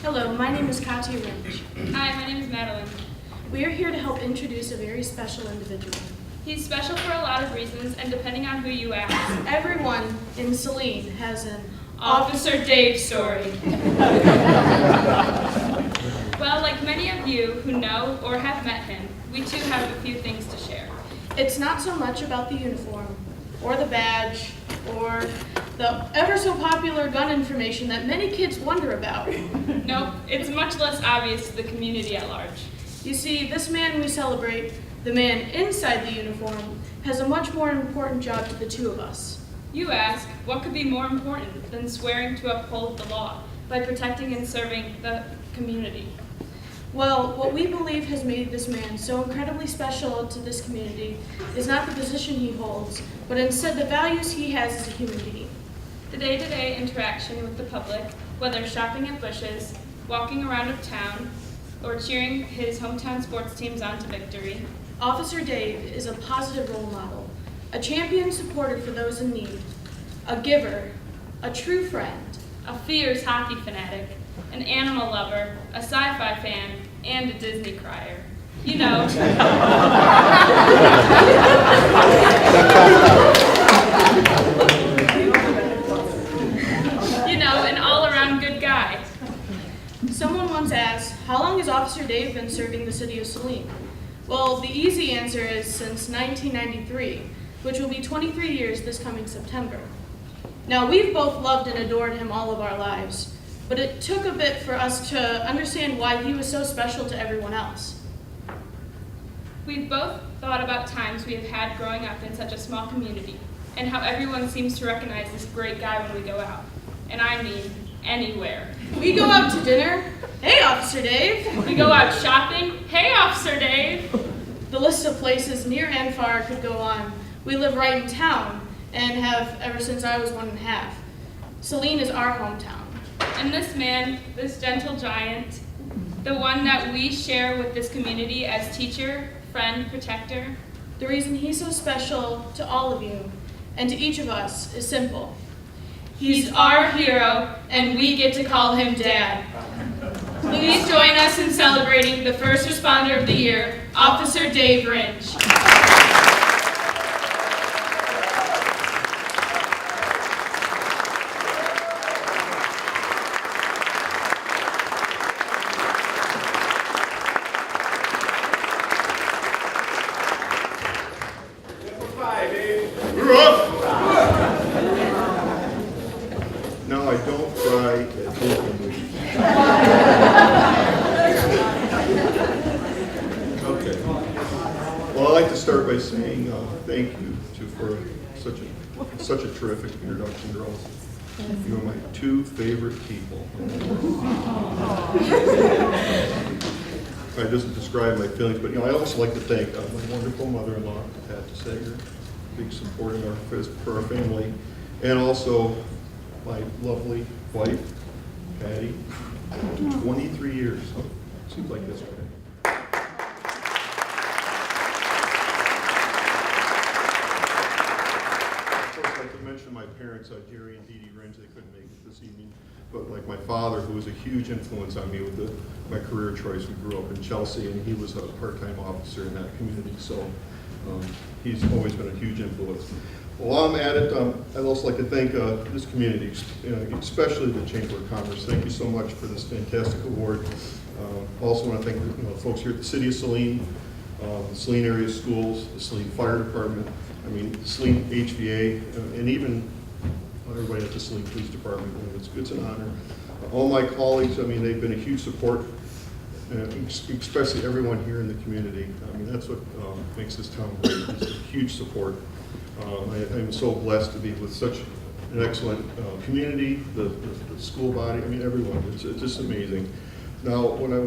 Hello, my name is Katia Lynch. Hi, my name is Madeline. We are here to help introduce a very special individual. He's special for a lot of reasons, and depending on who you ask. Everyone in Saline has an Officer Dave story. Well, like many of you who know or have met him, we too have a few things to share. It's not so much about the uniform, or the badge, or the ever so popular gun information that many kids wonder about. Nope, it's much less obvious to the community at large. You see, this man we celebrate, the man inside the uniform, has a much more important job to the two of us. You ask, what could be more important than swearing to uphold the law by protecting and serving the community? Well, what we believe has made this man so incredibly special to this community is not the position he holds, but instead the values he has as a human being. The day-to-day interaction with the public, whether shopping at Bush's, walking around of town, or cheering his hometown sports teams on to victory. Officer Dave is a positive role model, a champion supporter for those in need, a giver, a true friend, a fierce hockey fanatic, an animal lover, a sci-fi fan, and a Disney crier. You know. You know, an all-around good guy. Someone once asked, how long has Officer Dave been serving the city of Saline? Well, the easy answer is since 1993, which will be 23 years this coming September. Now, we've both loved and adored him all of our lives, but it took a bit for us to understand why he was so special to everyone else. We've both thought about times we have had growing up in such a small community, and how everyone seems to recognize this great guy when we go out. And I mean, anywhere. We go out to dinner. Hey, Officer Dave. We go out shopping. Hey, Officer Dave. The list of places near and far could go on. We live right in town and have ever since I was 1.5. Saline is our hometown. And this man, this gentle giant, the one that we share with this community as teacher, friend, protector. The reason he's so special to all of you and to each of us is simple. He's our hero, and we get to call him Dad. Please join us in celebrating the First Responder of the Year, Officer Dave Lynch. No, I don't cry at home. Okay. Well, I'd like to start by saying thank you for such a terrific introduction, girls. You are my two favorite people. It doesn't describe my feelings, but I also like to thank my wonderful mother-in-law, Pat Sager, big support for our family, and also my lovely wife, Patty, 23 years. Seems like yesterday. Of course, I'd like to mention my parents, Jerry and Dee Dee Renz. They couldn't make it this evening, but like my father, who was a huge influence on me with my career choice. We grew up in Chelsea, and he was a part-time officer in that community, so he's always been a huge influence. While I'm at it, I'd also like to thank this community, especially the Chamber of Commerce. Thank you so much for this fantastic award. Also want to thank the folks here at the City of Saline, the Saline area schools, the Saline Fire Department. I mean, Saline HVA, and even everybody at the Saline Police Department. It's an honor. All my colleagues, I mean, they've been a huge support, especially everyone here in the community. I mean, that's what makes this town great, is a huge support. I'm so blessed to be with such an excellent community, the school body, I mean, everyone. It's just amazing. Now, when I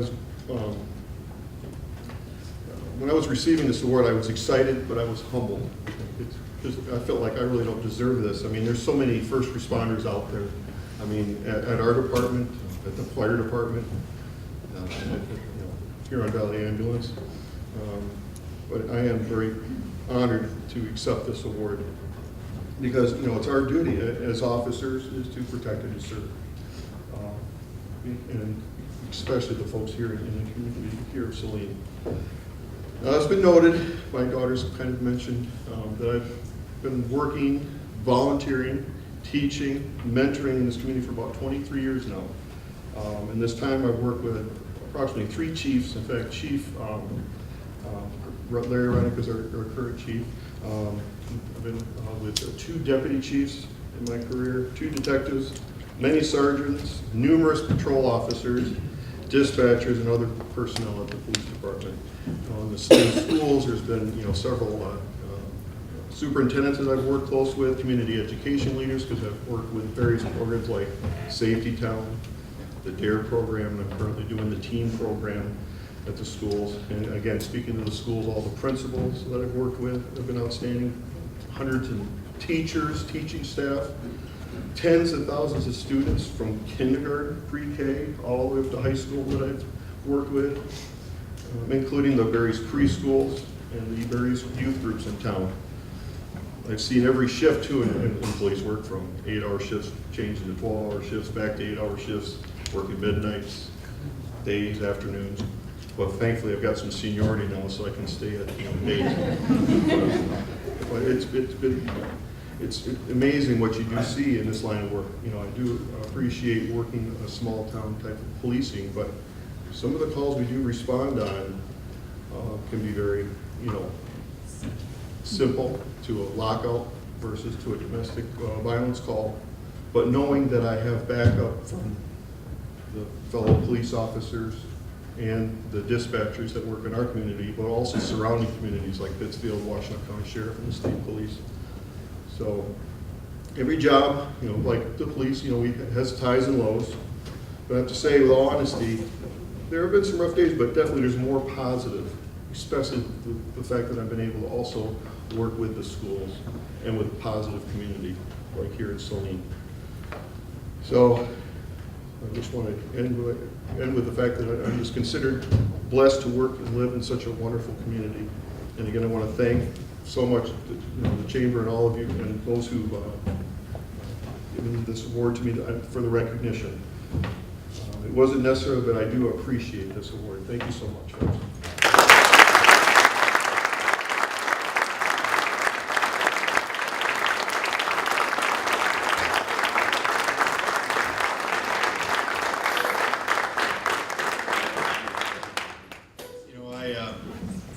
was receiving this award, I was excited, but I was humbled. I felt like I really don't deserve this. I mean, there's so many first responders out there. I mean, at our department, at the fire department, here on Valley Ambulance. But I am very honored to accept this award because, it's our duty as officers is to protect and to serve. And especially the folks here in the community here of Saline. Now, it's been noted, my daughters kind of mentioned, that I've been working, volunteering, teaching, mentoring in this community for about 23 years now. And this time I've worked with approximately 3 chiefs. In fact, Chief Larry Rennick is our current chief. I've been with 2 deputy chiefs in my career, 2 detectives, many sergeants, numerous patrol officers, dispatchers, and other personnel at the police department. In the schools, there's been several superintendents that I've worked close with, community education leaders, because I've worked with various programs like Safety Town, the DARE program, and I'm currently doing the TEAM program at the schools. And again, speaking to the schools, all the principals that I've worked with have been outstanding. Hundreds of teachers, teaching staff, tens of thousands of students from kindergarten, pre-K, all the way up to high school that I've worked with, including the various preschools and the various youth groups in town. I've seen every shift too in police work, from 8-hour shifts changing to 12-hour shifts, back to 8-hour shifts, working midnights, days, afternoons. But thankfully I've got some seniority now, so I can stay at days. But it's amazing what you do see in this line of work. I do appreciate working a small town type of policing, but some of the calls we do respond on can be very, simple, to a lockout versus to a domestic violence call. But knowing that I have backup from the fellow police officers and the dispatchers that work in our community, but also surrounding communities like Pittsfield, Washington County Sheriff, and the state police. So every job, like the police, has highs and lows. But I have to say, with all honesty, there have been some rough days, but definitely there's more positive, especially the fact that I've been able to also work with the schools and with a positive community, like here at Saline. So I just want to end with the fact that I'm just considered blessed to work and live in such a wonderful community. And again, I want to thank so much the Chamber and all of you and those who've given this award to me for the recognition. It wasn't necessary, but I do appreciate this award. Thank you so much, folks.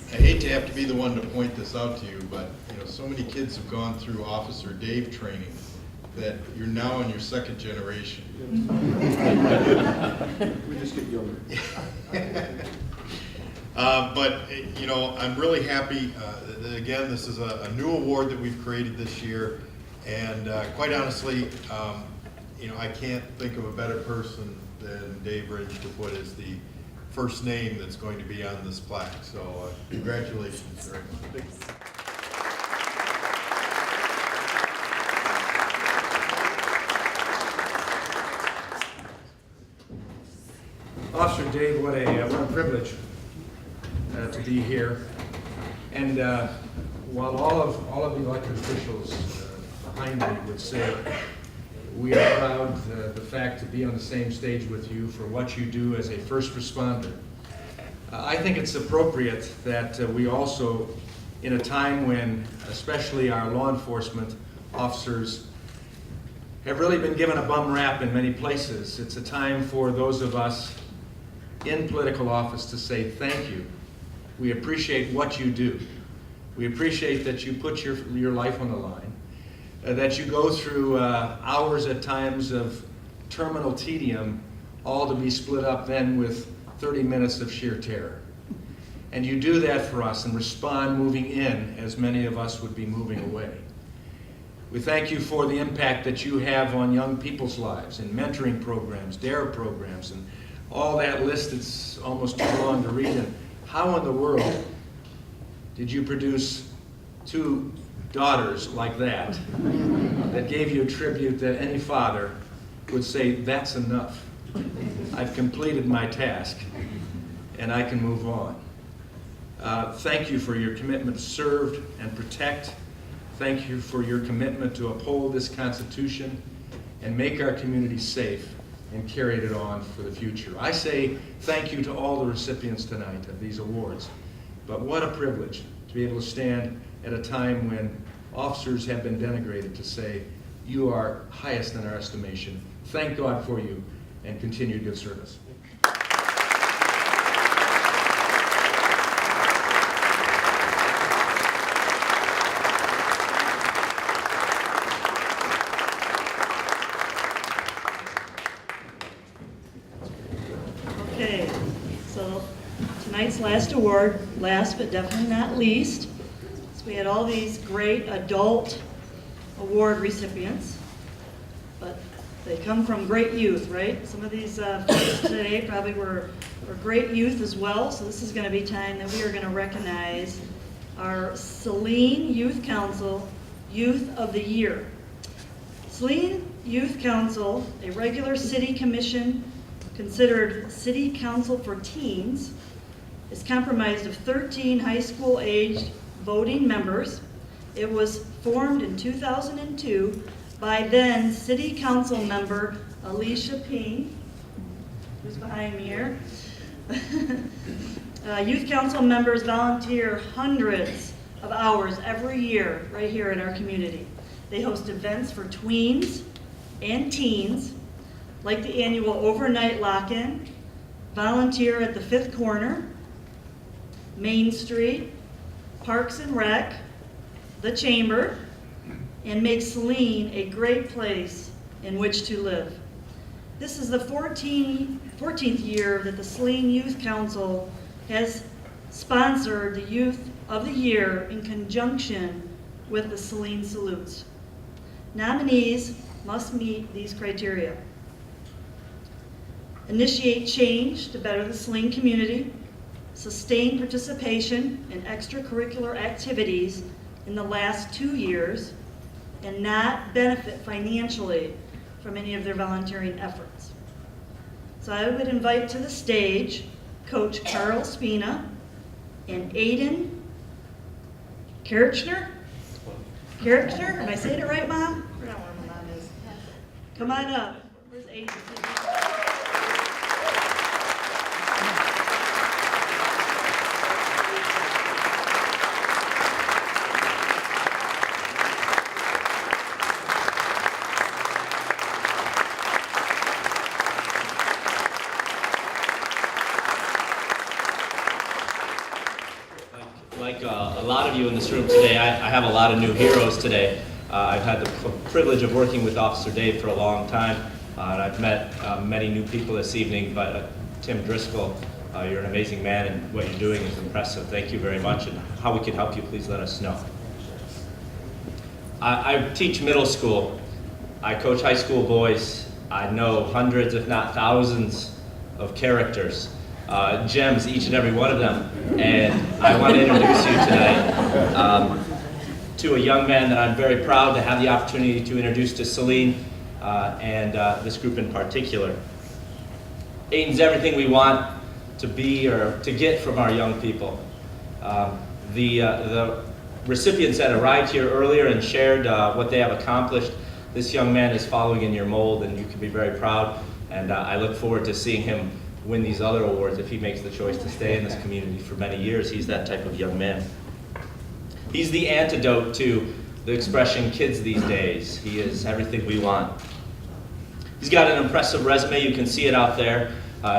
I hate to have to be the one to point this out to you, but so many kids have gone through Officer Dave training that you're now in your 2nd generation. We just get younger. But I'm really happy. Again, this is a new award that we've created this year, and quite honestly, I can't think of a better person than Dave Ridge to put as the first name that's going to be on this plaque. So congratulations very much. Officer Dave, what a privilege to be here. And while all of the elected officials behind me would say we are proud the fact to be on the same stage with you for what you do as a first responder, I think it's appropriate that we also, in a time when especially our law enforcement officers have really been given a bum rap in many places, it's a time for those of us in political office to say thank you. We appreciate what you do. We appreciate that you put your life on the line, that you go through hours at times of terminal tedium, all to be split up then with 30 minutes of sheer terror. And you do that for us and respond moving in as many of us would be moving away. We thank you for the impact that you have on young people's lives in mentoring programs, DARE programs, and all that list that's almost too long to read. And how in the world did you produce 2 daughters like that, that gave you a tribute that any father would say, that's enough. I've completed my task, and I can move on. Thank you for your commitment to serve and protect. Thank you for your commitment to uphold this Constitution and make our community safe and carry it on for the future. I say thank you to all the recipients tonight of these awards, but what a privilege to be able to stand at a time when officers have been denigrated to say, you are highest in our estimation. Thank God for you, and continue good service. Okay, so tonight's last award, last but definitely not least, so we had all these great adult award recipients, but they come from great youth, right? Some of these folks today probably were great youth as well, so this is going to be time that we are going to recognize our Saline Youth Council Youth of the Year. Saline Youth Council, a regular city commission considered City Council for Teens, is comprised of 13 high school aged voting members. It was formed in 2002 by then City Council member Alicia Ping, who's behind me here. Youth Council members volunteer hundreds of hours every year right here in our community. They host events for tweens and teens, like the annual overnight lock-in, volunteer at the Fifth Corner, Main Street, Parks and Rec, the Chamber, and make Saline a great place in which to live. This is the 14th year that the Saline Youth Council has sponsored the Youth of the Year in conjunction with the Saline Salutes. Nominees must meet these criteria: initiate change to better the Saline community, sustain participation in extracurricular activities in the last 2 years, and not benefit financially from any of their volunteering efforts. So I would invite to the stage Coach Carl Spina and Aiden Kirchner? Am I saying it right, Mom? I forgot where my mom is. Come on up. Where's Aiden? Like a lot of you in this room today, I have a lot of new heroes today. I've had the privilege of working with Officer Dave for a long time, and I've met many new people this evening, but Tim Driscoll, you're an amazing man, and what you're doing is impressive. Thank you very much, and how we can help you, please let us know. I teach middle school. I coach high school boys. I know hundreds, if not thousands, of characters. Gems, each and every one of them, and I want to introduce you tonight to a young man that I'm very proud to have the opportunity to introduce to Saline and this group in particular. Aiden's everything we want to be or to get from our young people. The recipients that arrived here earlier and shared what they have accomplished, this young man is following in your mold, and you can be very proud, and I look forward to seeing him win these other awards if he makes the choice to stay in this community for many years. He's that type of young man. He's the antidote to the expression kids these days. He is everything we want. He's got an impressive resume. You can see it out there.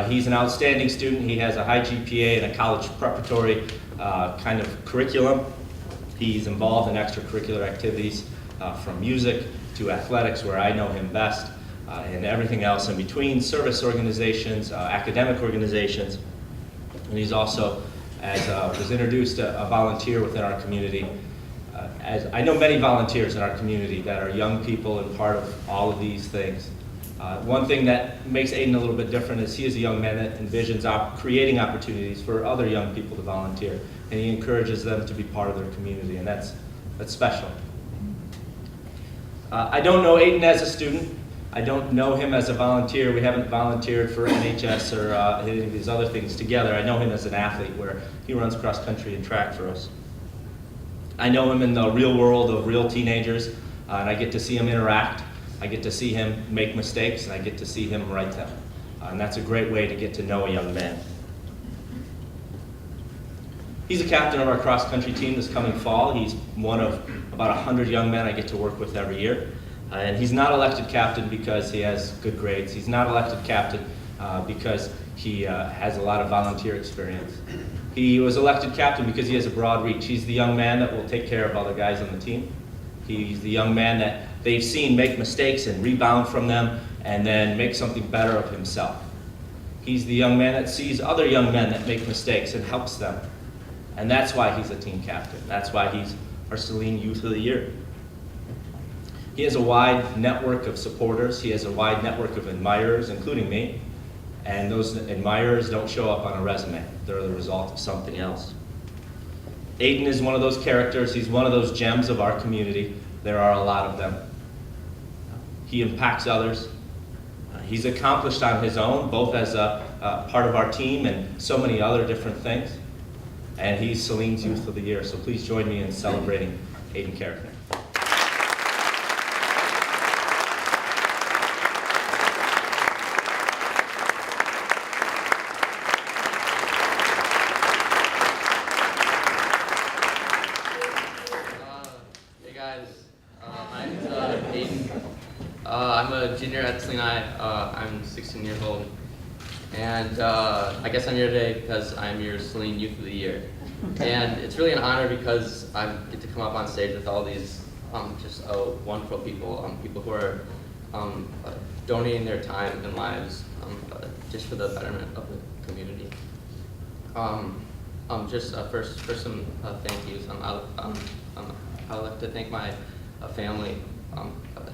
He's an outstanding student. He has a high GPA and a college preparatory kind of curriculum. He's involved in extracurricular activities from music to athletics, where I know him best, and everything else in between, service organizations, academic organizations. And he's also, as was introduced, a volunteer within our community. As I know many volunteers in our community that are young people and part of all of these things. One thing that makes Aiden a little bit different is he is a young man that envisions creating opportunities for other young people to volunteer, and he encourages them to be part of their community, and that's special. I don't know Aiden as a student. I don't know him as a volunteer. We haven't volunteered for NHS or any of these other things together. I know him as an athlete, where he runs cross country and track for us. I know him in the real world of real teenagers, and I get to see him interact. I get to see him make mistakes, and I get to see him right them. And that's a great way to get to know a young man. He's a captain of our cross-country team this coming fall. He's one of about 100 young men I get to work with every year. And he's not elected captain because he has good grades. He's not elected captain because he has a lot of volunteer experience. He was elected captain because he has a broad reach. He's the young man that will take care of other guys on the team. He's the young man that they've seen make mistakes and rebound from them and then make something better of himself. He's the young man that sees other young men that make mistakes and helps them. And that's why he's a team captain. That's why he's our Saline Youth of the Year. He has a wide network of supporters. He has a wide network of admirers, including me. And those admirers don't show up on a resume. They're the result of something else. Aiden is one of those characters. He's one of those gems of our community. There are a lot of them. He impacts others. He's accomplished on his own, both as a part of our team and so many other different things. And he's Saline's Youth of the Year. So please join me in celebrating Aiden Carrickner. I'm a junior at Saline. I'm 16 years old. And I guess I'm here today because I'm your Saline Youth of the Year. And it's really an honor because I get to come up on stage with all these just wonderful people, people who are donating their time and lives just for the betterment of the community. First some thank yous. I'd like to thank my family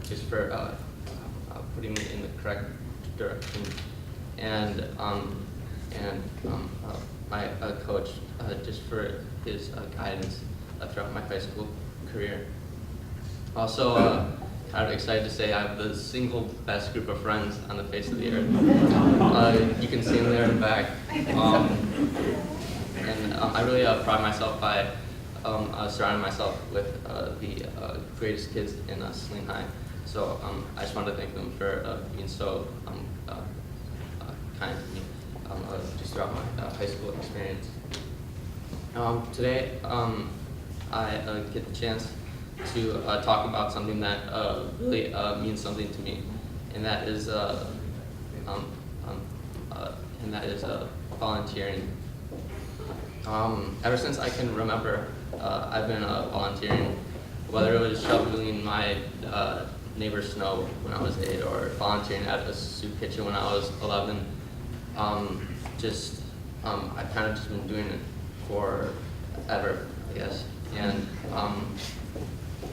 just for putting me in the correct direction, and my coach just for his guidance throughout my high school career. Also, kind of excited to say I have the single best group of friends on the face of the earth. You can see them there in the back. I really pride myself by surrounding myself with the greatest kids in Saline High. So I just wanted to thank them for being so kind to me just throughout my high school experience. Today, I get the chance to talk about something that really means something to me, and that is volunteering. Ever since I can remember, I've been volunteering, whether it was shoveling my neighbor's snow when I was 8, or volunteering at a soup kitchen when I was 11. I've kind of just been doing it forever, I guess. And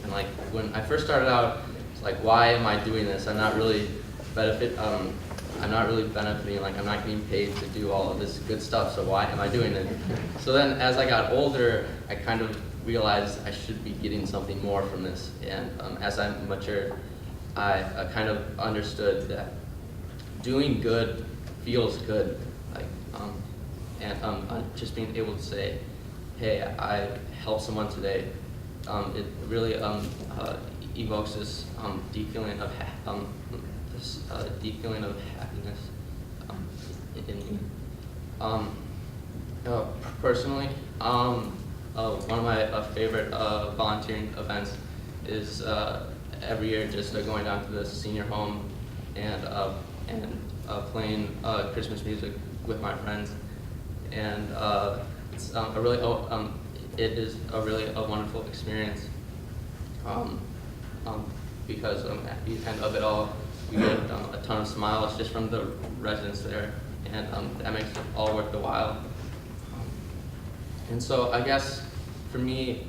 like when I first started out, it's like, why am I doing this? I'm not really benefiting. Like, I'm not getting paid to do all of this good stuff. So why am I doing it? So then, as I got older, I kind of realized I should be getting something more from this. And as I matured, I kind of understood that doing good feels good. Like, just being able to say, hey, I helped someone today. It really evokes this deep feeling of happiness in me. Personally, one of my favorite volunteering events is every year just going down to the senior home and playing Christmas music with my friends. And it's it is a really a wonderful experience. Because at the end of it all, we get a ton of smiles just from the residents there, and that makes it all worth the while. And so I guess for me,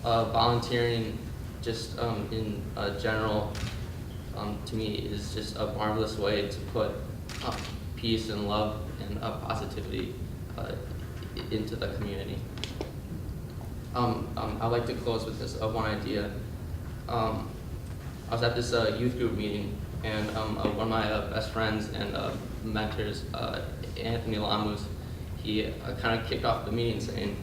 volunteering just in general, to me, is just a marvelous way to put peace and love and positivity into the community. I'd like to close with this one idea. I was at this youth group meeting, and one of my best friends and mentors, Anthony Lamus, he kind of kicked off the meeting saying,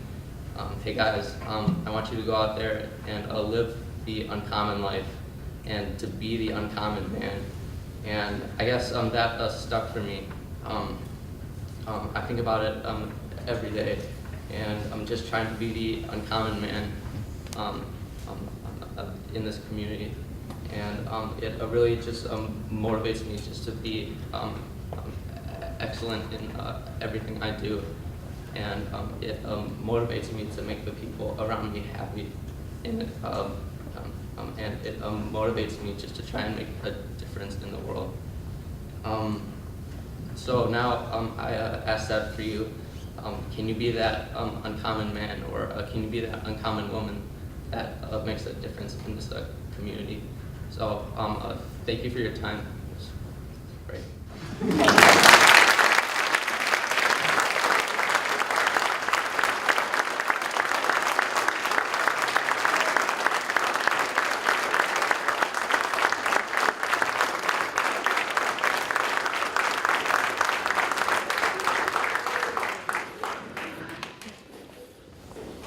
hey guys, I want you to go out there and live the uncommon life and to be the uncommon man. And I guess that stuck for me. I think about it every day, and I'm just trying to be the uncommon man in this community. And it really just motivates me just to be excellent in everything I do. And it motivates me to make the people around me happy. And it motivates me just to try and make a difference in the world. So now I ask that for you. Can you be that uncommon man, or can you be that uncommon woman that makes a difference in this community? So thank you for your time. It's great.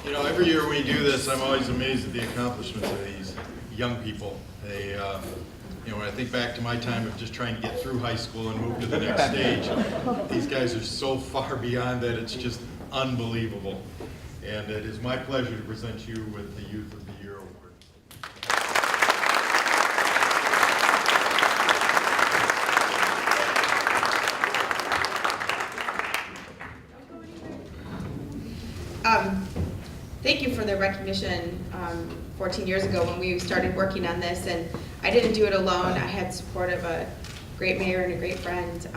You know, every year we do this, I'm always amazed at the accomplishments of these young people. They, you know, when I think back to my time of just trying to get through high school and move to the next stage, these guys are so far beyond that, it's just unbelievable. And it is my pleasure to present you with the Youth of the Year Award. Thank you for the recognition 14 years ago when we started working on this, and I didn't do it alone. I had support of a great mayor and a great friend,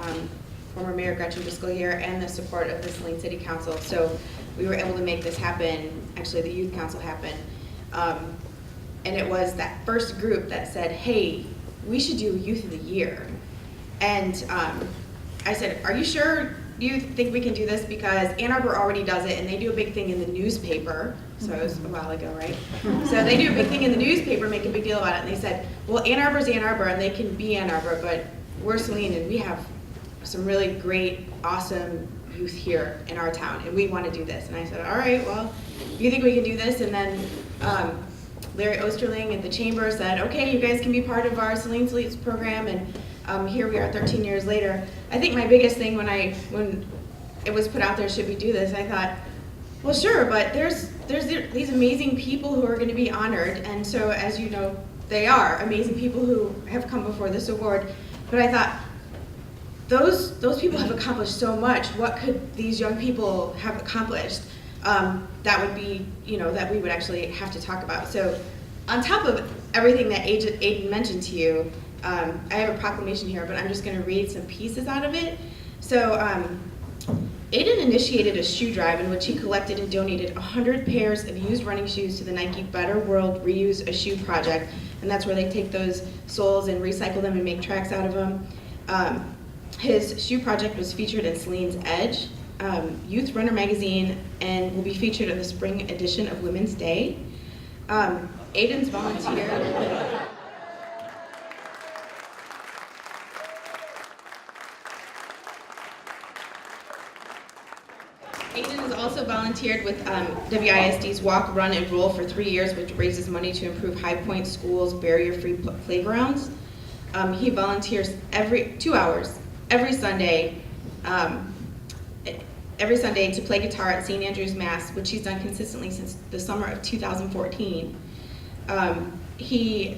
former Mayor Gretchen Driscoll here, and the support of the Saline City Council. So we were able to make this happen, actually the Youth Council happen. And it was that first group that said, hey, we should do Youth of the Year. And I said, are you sure you think we can do this? Because Ann Arbor already does it, and they do a big thing in the newspaper. So it was a while ago, right? So they do a big thing in the newspaper, make a big deal about it. And they said, well, Ann Arbor's Ann Arbor, and they can be Ann Arbor, but we're Saline, and we have some really great, awesome youth here in our town, and we want to do this. And I said, all right, well, you think we can do this? And then Larry Osterling at the Chamber said, okay, you guys can be part of our Saline Salutes program, and here we are 13 years later. I think my biggest thing when it was put out there, should we do this, I thought, well, sure, but there's these amazing people who are going to be honored, and so as you know, they are amazing people who have come before this award. But I thought, those people have accomplished so much. What could these young people have accomplished? That would be, you know, that we would actually have to talk about. So on top of everything that Aiden mentioned to you, I have a proclamation here, but I'm just going to read some pieces out of it. So Aiden initiated a shoe drive in which he collected and donated 100 pairs of used running shoes to the Nike Better World Reuse a Shoe project, and that's where they take those soles and recycle them and make tracks out of them. His shoe project was featured in Saline's Edge, Youth Runner magazine, and will be featured in the spring edition of Women's Day. Aiden's volunteered. Aiden has also volunteered with WISD's Walk, Run, and Roll for 3 years, which raises money to improve High Point School's barrier-free playgrounds. He volunteers 2 hours every Sunday to play guitar at St. Andrew's Mass, which he's done consistently since the summer of 2014. He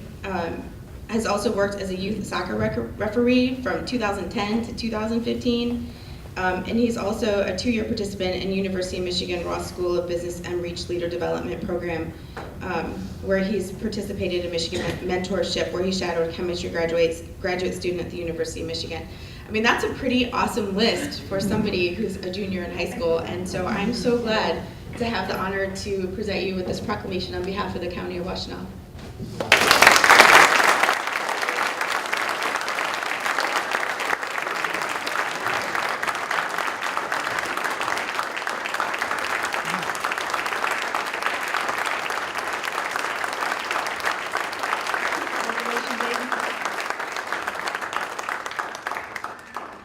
has also worked as a youth soccer referee from 2010 to 2015. And he's also a 2-year participant in University of Michigan Ross School of Business MReach Leader Development Program, where he's participated in Michigan Mentorship, where he shadowed chemistry graduate student at the University of Michigan. I mean, that's a pretty awesome list for somebody who's a junior in high school, and so I'm so glad to have the honor to present you with this proclamation on behalf of the County of Washtenaw.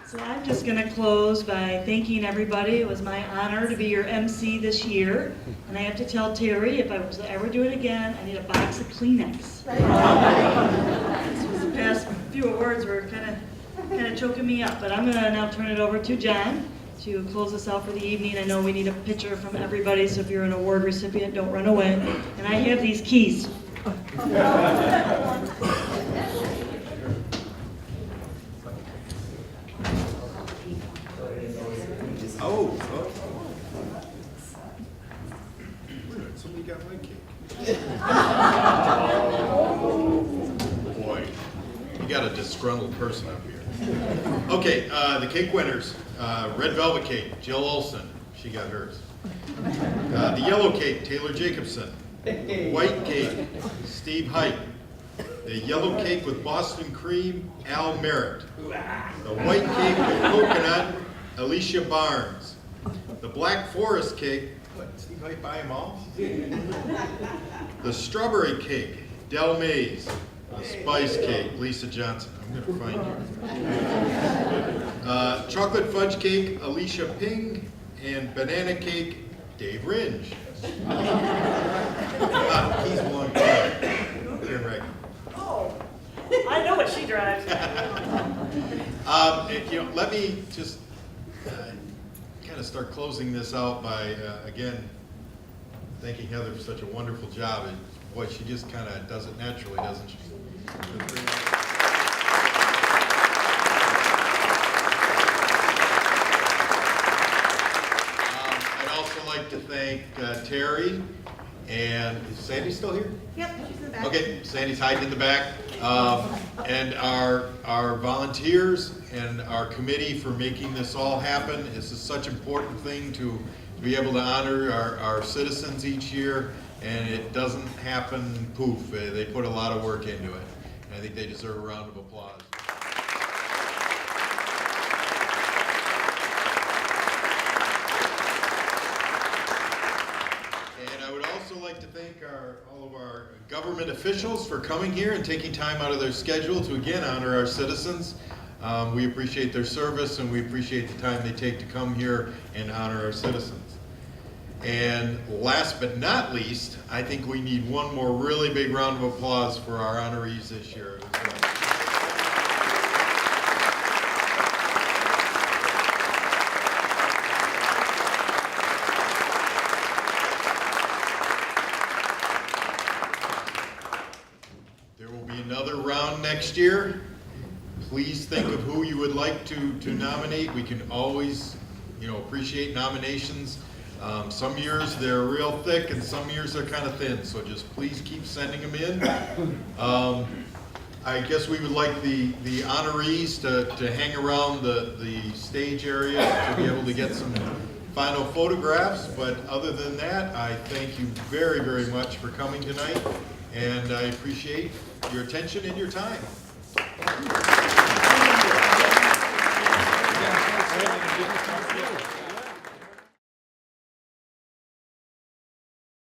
So I'm just going to close by thanking everybody. It was my honor to be your MC this year. And I have to tell Terry, if I was to ever do it again, I need a box of Kleenex. The past few awards were kind of choking me up. But I'm going to now turn it over to John to close us out for the evening. I know we need a picture from everybody, so if you're an award recipient, don't run away. And I have these keys. Oh. Wait a minute, somebody got my cake. Boy, you got a disgruntled person up here. Okay, the cake winners. Red velvet cake, Jill Olson, she got hers. The yellow cake, Taylor Jacobson. White cake, Steve Height. The yellow cake with Boston cream, Al Merritt. The white cake with coconut, Alicia Barnes. The Black Forest cake, what, Steve Height buy them all? The strawberry cake, Del Mays. The spice cake, Lisa Johnson. I'm going to find you. Chocolate fudge cake, Alicia Ping. And banana cake, Dave Ringe. He's a long time. Turn right. Oh, I know what she drives. Let me just kind of start closing this out by, again, thanking Heather for such a wonderful job. And boy, she just kind of does it naturally, doesn't she? I'd also like to thank Terry, and is Sandy still here? Yep, she's in the back. Okay, Sandy's hiding in the back. And our volunteers and our committee for making this all happen. This is such an important thing to be able to honor our citizens each year, and it doesn't happen poof. They put a lot of work into it, and I think they deserve a round of applause. And I would also like to thank all of our government officials for coming here and taking time out of their schedule to again honor our citizens. We appreciate their service, and we appreciate the time they take to come here and honor our citizens. And last but not least, I think we need one more really big round of applause for our honorees this year. There will be another round next year. Please think of who you would like to nominate. We can always, appreciate nominations. Some years they're real thick, and some years they're kind of thin. So just please keep sending them in. I guess we would like the honorees to hang around the stage area to be able to get some final photographs. But other than that, I thank you very, very much for coming tonight, and I appreciate your attention and your time.